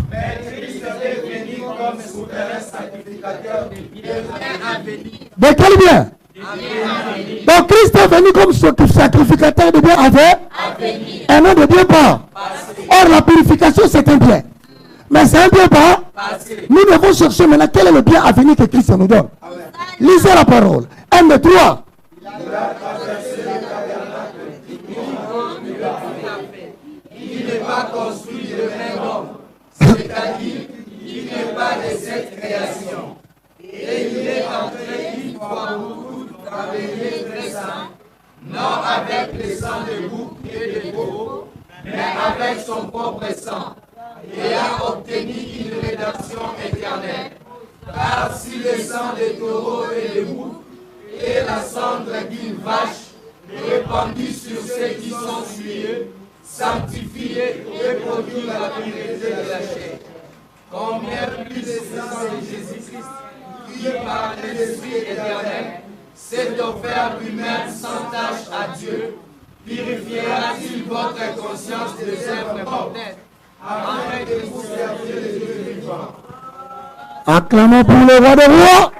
mais Christ est venu comme souverain sacrificateur du bien à venir. De quel bien? Donc Christ est venu comme sacrificateur de bien à venir. Un nom de bien pas. Or la purification c'est un bien. Mais c'est un bien pas. Nous devons chercher maintenant quel est le bien à venir que Christ nous donne. Lisez la parole. 1, 2, 3. Il n'est pas construit de même homme, c'est-à-dire qu'il n'est pas de cette création. Et il est entré une fois pour toutes dans les lieux très saints, non avec le sang de bouc et de taureau, mais avec son propre sang, et a obtenu une rédemption éternelle. Car si le sang des taureaux et des boucs et la cendre d'une vache répandue sur ceux qui sont souillés, sanctifiés et produit la pureté de la chair. Combien plus le sang de Jésus-Christ, qui par l'Esprit éternel s'est offert lui-même sans tâche à Dieu, purifiera-t-il votre conscience des œuvres mortelles, afin de vous servir le Dieu vivant. Acclamons pour le roi des rois.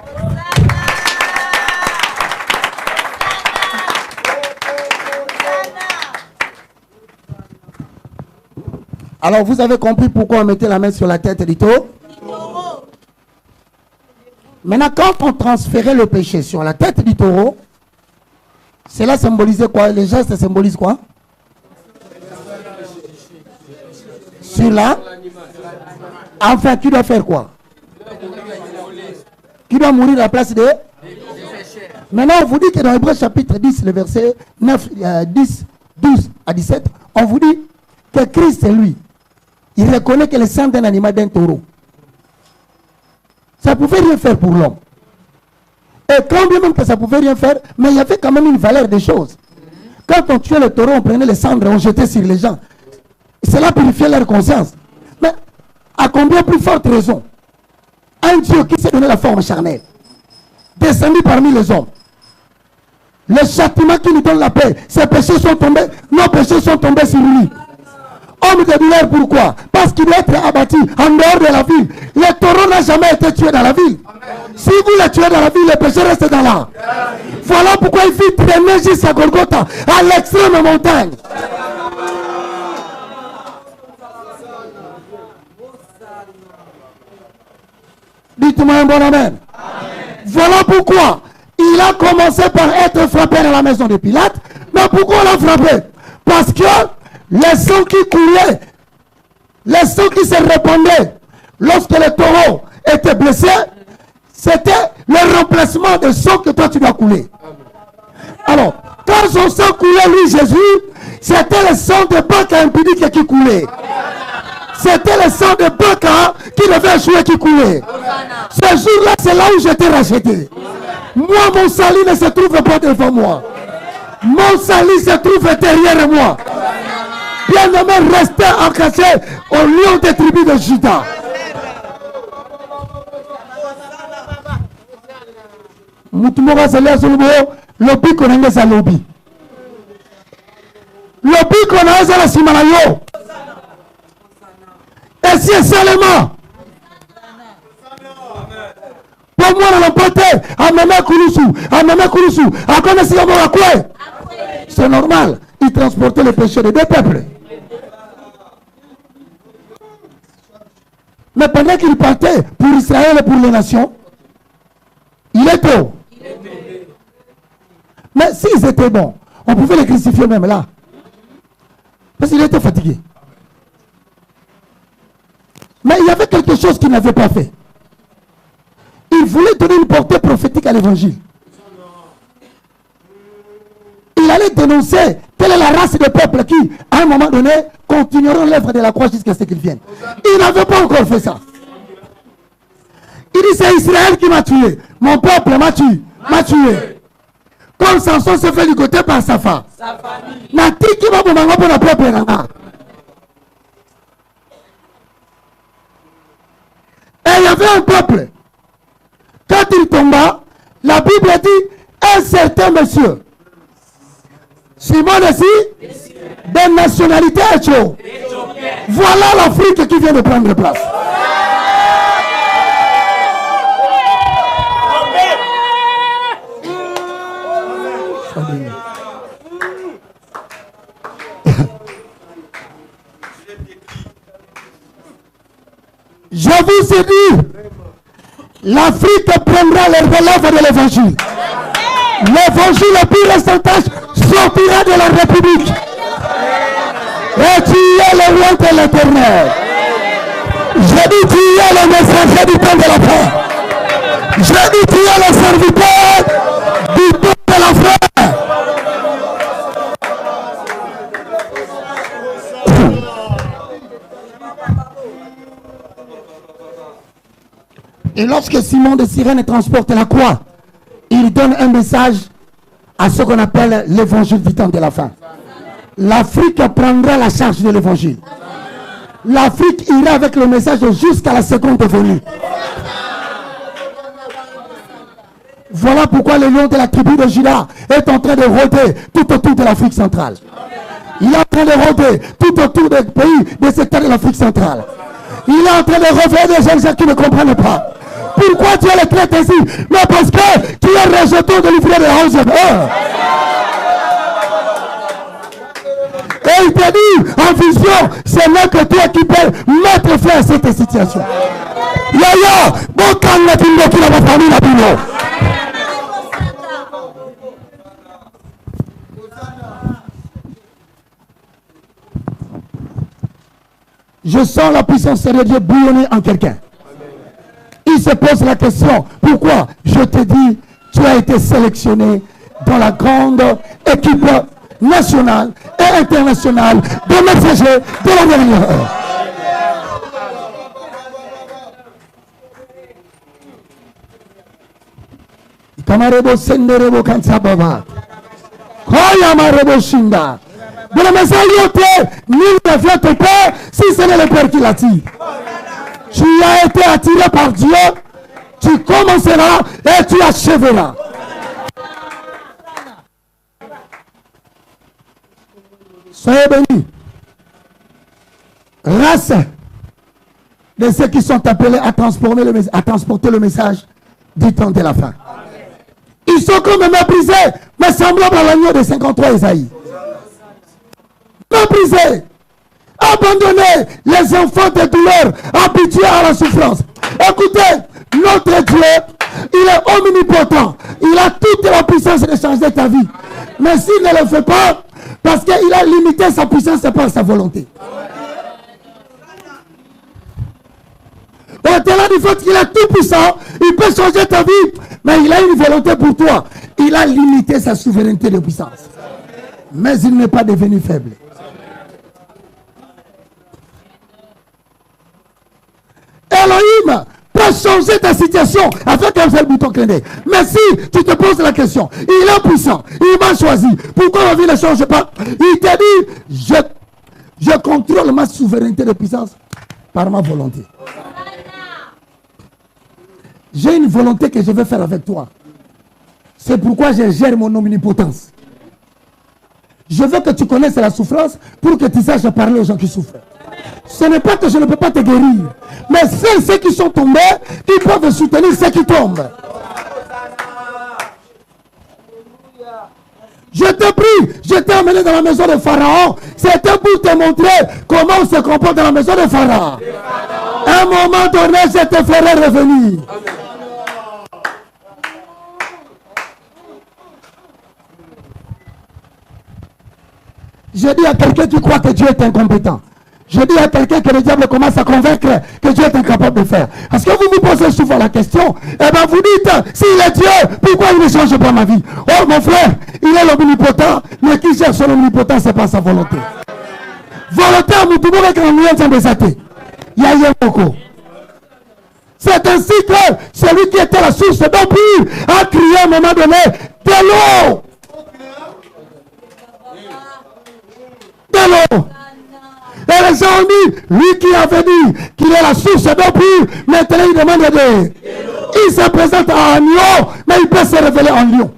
Alors vous avez compris pourquoi on mettait la main sur la tête du taureau? Maintenant, quand on transférait le péché sur la tête du taureau, cela symbolisait quoi? Les gestes symbolisent quoi? Sur la... Enfin, qui doit faire quoi? Qui doit mourir à la place de... Maintenant, on vous dit que dans Hébreux chapitre 10, le verset 9, 10, 12 à 17, on vous dit que Christ, c'est lui. Il reconnaît que le sang d'un animal, d'un taureau, ça ne pouvait rien faire pour l'homme. Et quand bien même que ça ne pouvait rien faire, mais il y avait quand même une valeur des choses. Quand on tuait le taureau, on prenait les cendres, on jetait sur les gens. Cela purifiait leur conscience. Mais à combien plus forte raison, un Dieu qui s'est donné la forme charnelle, descendu parmi les hommes, le châtiment qui nous donne la paix, ses péchés sont tombés, nos péchés sont tombés sur lui. Homme de douleur, pourquoi? Parce qu'il doit être abattu en dehors de la ville. Le taureau n'a jamais été tué dans la ville. Si vous le tuez dans la ville, le péché reste dans là. Voilà pourquoi il fit traîner jusqu'à Golgotha, à l'extrême montagne. Dites-moi un bon amen. Voilà pourquoi il a commencé par être frappé dans la maison de Pilate. Mais pourquoi on l'a frappé? Parce que le sang qui coulait, le sang qui se répandait lorsque le taureau était blessé, c'était le remplacement de sang que toi tu dois couler. Alors, quand son sang coulait, lui Jésus, c'était le sang de Baca impudique qui coulait. C'était le sang de Baca qui devait échouer qui coulait. Ce jour-là, c'est là où j'étais racheté. Moi, mon salut ne se trouve pas devant moi. Mon salut se trouve derrière moi. Bien-aimé, restez encaissé au lion des tribus de Juda. Mutumoga Salia Solubo, Lobi Konenge Salobi. Le but qu'on a, c'est la simalayo. Et si seulement, pour moi, on l'a porté, à Meme Kourousou, à connaître à quoi? C'est normal. Il transportait le péché des deux peuples. Mais pendant qu'il partait pour Israël et pour les nations, il est tôt. Mais s'ils étaient bons, on pouvait les crucifier même là. Parce qu'il était fatigué. Mais il y avait quelque chose qu'il n'avait pas fait. Il voulait donner une portée prophétique à l'évangile. Il allait dénoncer quelle est la race de peuple qui, à un moment donné, continueront l'œuvre de la croix jusqu'à ce qu'ils viennent. Il n'avait pas encore fait ça. Il dit, c'est Israël qui m'a tué. Mon peuple m'a tué. Comme Samson se fait ligoter par sa femme. Et il y avait un peuple. Quand il tomba, la Bible dit, un certain monsieur, Simon ici, de nationalité éthiopie. Voilà l'Afrique qui vient de prendre place. Je vous ai dit, l'Afrique prendra le relève de l'évangile. L'évangile, le pur ressentage, sortira de la République. Et tu es le roi de l'Éternel. Je dis, tu es le messager du temps de la paix. Je dis, tu es le serviteur du temps de la paix. Et lorsque Simon de Cyrène transporte la croix, il donne un message à ce qu'on appelle l'évangile du temps de la fin. L'Afrique prendra la charge de l'évangile. L'Afrique ira avec le message jusqu'à la seconde venue. Voilà pourquoi le lion de la tribu de Juda est en train de rôder tout autour de l'Afrique centrale. Il est en train de rôder tout autour des pays, des secteurs de l'Afrique centrale. Il est en train de refaire des gens qui ne comprennent pas. Pourquoi tu es le traite ici? Mais parce que tu es rejeté de l'ouvrier de la 11e heure. Et il te dit, en vision, c'est là que toi qui peux mettre fin à cette situation. Yaya, bon quand la famille qui va famille la bino. Je sens la puissance de Dieu bouillonner en quelqu'un. Il se pose la question, pourquoi? Je te dis, tu as été sélectionné dans la grande équipe nationale et internationale de messagers de la dernière heure. Kamarebo senderebo kansababa. Koyamarebo shinda. De la message nul ne vient te père si ce n'est le Père qui l'attire. Tu as été attiré par Dieu, tu commenceras et tu achèveras. Soyez bénis. Race de ceux qui sont appelés à transporter le message du temps de la fin. Ils sont comme méprisés, mais semblables à l'agneau de 53 Isaïe. Méprisés, abandonnés, les enfants de douleur, habitués à la souffrance. Écoutez, notre Dieu, il est omnipotent. Il a toute la puissance de changer ta vie. Mais s'il ne le fait pas, parce qu'il a limité sa puissance par sa volonté. Au-delà du fait qu'il est tout puissant, il peut changer ta vie, mais il a une volonté pour toi. Il a limité sa souveraineté de puissance. Mais il n'est pas devenu faible. Elohim peut changer ta situation avec un seul bouton clin d'œil. Mais si tu te poses la question, il est puissant, il m'a choisi, pourquoi ma vie ne change pas? Il te dit, je contrôle ma souveraineté de puissance par ma volonté. J'ai une volonté que je vais faire avec toi. C'est pourquoi je gère mon omnipotence. Je veux que tu connaisses la souffrance pour que tu saches parler aux gens qui souffrent. Ce n'est pas que je ne peux pas te guérir, mais c'est ceux qui sont tombés qui peuvent soutenir ceux qui tombent. Je te prie, je t'ai emmené dans la maison de Pharaon. C'était pour te montrer comment on se comporte dans la maison de Pharaon. À un moment donné, je te ferai revenir. Je dis à quelqu'un qui croit que Dieu est incompétent. Je dis à quelqu'un que le diable commence à convaincre que Dieu est incapable de faire. Parce que vous vous posez souvent la question, eh bien vous dites, s'il est Dieu, pourquoi il ne change pas ma vie? Oh mon frère, il est l'omnipotent, mais qui cherche l'omnipotent, ce n'est pas sa volonté. Volonté à mon tour avec un lien des athées. Il y a beaucoup. C'est ainsi que celui qui était la source d'eau pure a crié à un moment donné, de l'eau. De l'eau. Et les gens ont dit, lui qui avait dit qu'il est la source d'eau pure, maintenant il demande de l'eau. Il se présente en lion, mais il peut se révéler en lion.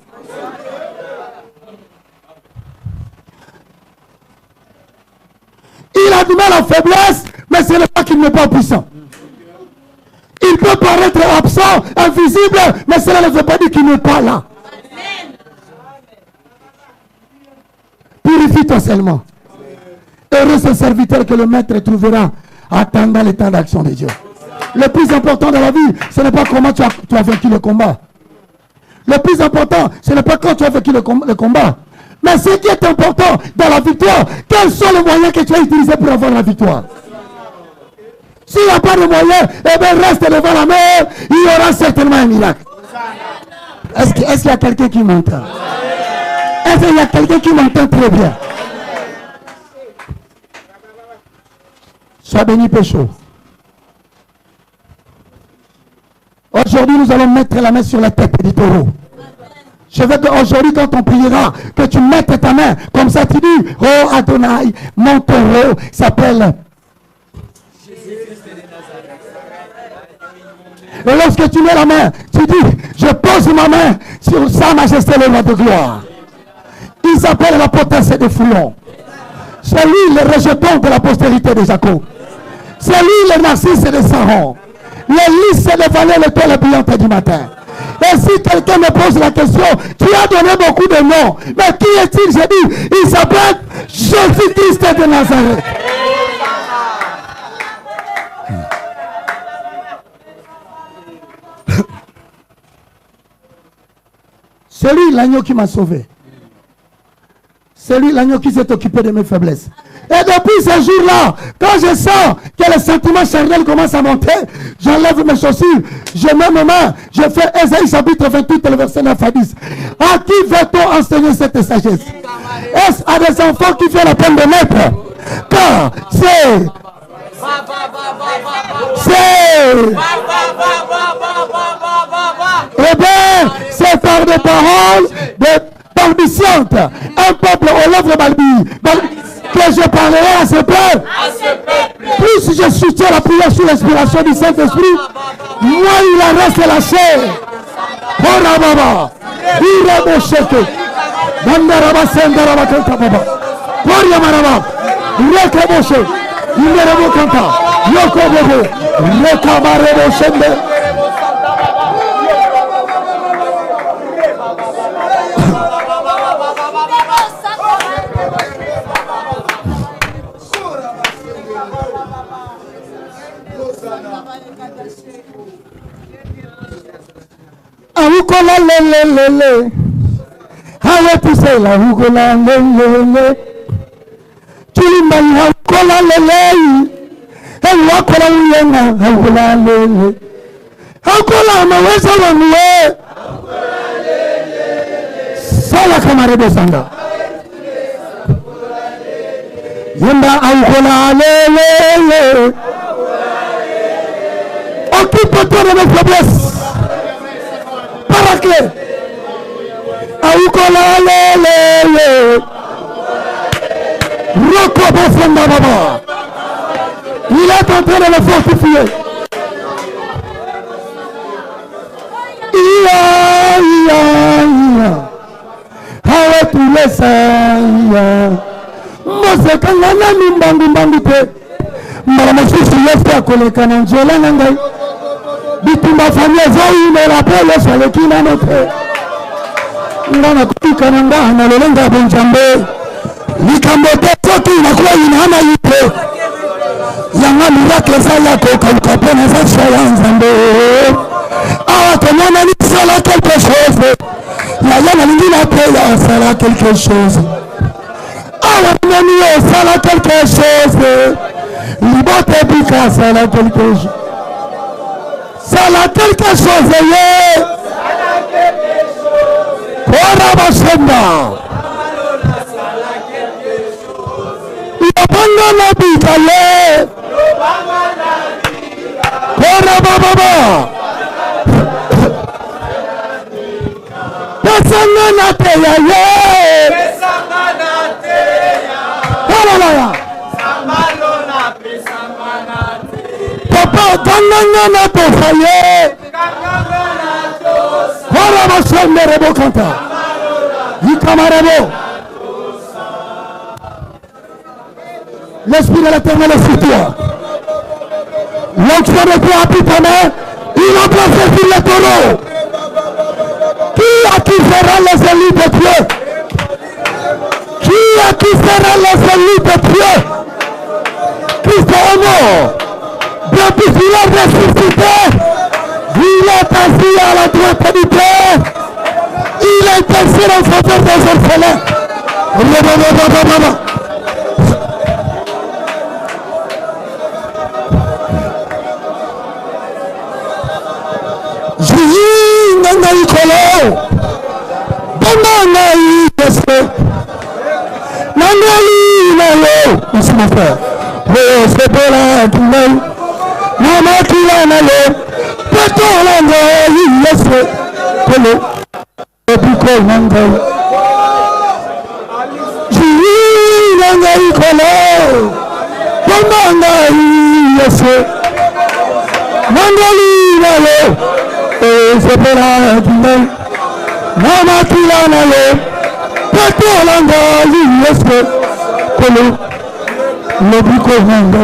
Il a du mal en faiblesse, mais ce n'est pas qu'il n'est pas puissant. Il peut paraître absent, invisible, mais cela ne veut pas dire qu'il n'est pas là. Purifie-toi seulement. Heureux ce serviteur que le maître trouvera attendant le temps d'action de Dieu. Le plus important dans la vie, ce n'est pas comment tu as vaincu le combat. Le plus important, ce n'est pas quand tu as vaincu le combat. Mais ce qui est important dans la victoire, quels sont les moyens que tu as utilisés pour avoir la victoire? S'il n'y a pas de moyens, eh bien reste devant la mer, il y aura certainement un miracle. Est-ce qu'il y a quelqu'un qui m'entend? Est-ce qu'il y a quelqu'un qui m'entend très bien? Sois béni, pécho. Aujourd'hui, nous allons mettre la main sur la tête du taureau. Je veux qu'aujourd'hui, quand on priera, que tu mettes ta main, comme ça tu dis, oh Adonai, mon taureau s'appelle. Et lorsque tu mets la main, tu dis, je pose ma main sur sa majesté le roi de gloire. Il s'appelle la potence des foulons. C'est lui le rejeton de la postérité de Jacob. C'est lui le narcisse de Saron. Le lys de vallée, l'étoile brillante du matin. Et si quelqu'un me pose la question, tu as donné beaucoup de noms, mais qui est-il? J'ai dit, il s'appelle Jésus-Christ de Nazareth. C'est lui l'agneau qui m'a sauvé. C'est lui l'agneau qui s'est occupé de mes faiblesses. Et depuis ce jour-là, quand je sens que le sentiment charnel commence à monter, j'enlève mes chaussures, je mets mes mains, je fais Ésaïe chapitre 28, le verset 9 à 10. À qui veut-on enseigner cette sagesse? Est-ce à des enfants qui font la peine de naître? Car c'est eh bien, c'est par des paroles balbutiantes, un peuple aux lèvres que je parlerai à ce peuple. Plus je soutiens la prière sous l'inspiration du Saint-Esprit, moins il en reste la chair. Baba, Irabo Sheke, Bandaraba Sendaraba Kanta Baba, Koria Maraba, Rekaboshe, Imerabo Kanta, Yoko Bobo, Rekabarebo Shende. Ahukola lelelele, hawe pusela ahukola lelele, tulimba ahukola lelele, ahukola uyenga ahukola lelele, ahukola maweza wanwe, sala kamarebe sanga, yenda ahukola lelele, occupe-toi de mes faiblesses. Paraclet. Aoukola lele. Roko Bofenda Baba. Il est en train de le fortifier. Ia. Hawe tu lesaya mosekanga nani mbangu te mbala mosusu yesu akoleka na nzela na ngai bitumba famille ezoyinela mpe yesu aleki nano te nga nakotika na nga na lolenga ya bonzambe likambo te soki nakuwa yinama yi te yanga miracle eza ya kokauka mpe naza sha ya nzambe awa komona nisala quelque chose yaya nalingi nateya osala quelque chose awa moni osala quelque chose libote bika asala quelque chose sala quelque chose ye kora basenda yabanga na bika ye kora baba pesanga na teya ye walala papa kanganga na tosa ye kora basenda rebo kanta yikamarebo. L'Esprit de l'Éternel est sur toi. L'onction de toi habite ta main. Il a placé sur les taureaux. Qui fera les élus de Dieu? Qui fera les élus de Dieu? Christ est mort. Depuis qu'il est ressuscité, il est assis à la droite du Père. Il est intercède en faveur des orphelins. Nanga ikolo Nanga ikese Nanga inalo Merci mon frère Oh c'est pour la toulay Nama kila nalo Peto nanga ikese Kolo Epiko nanga Jiri nanga ikolo Nanga ikese Nanga inalo c'est pour la toulay Nama kila nalo Peto nanga ikese Kolo Epiko nanga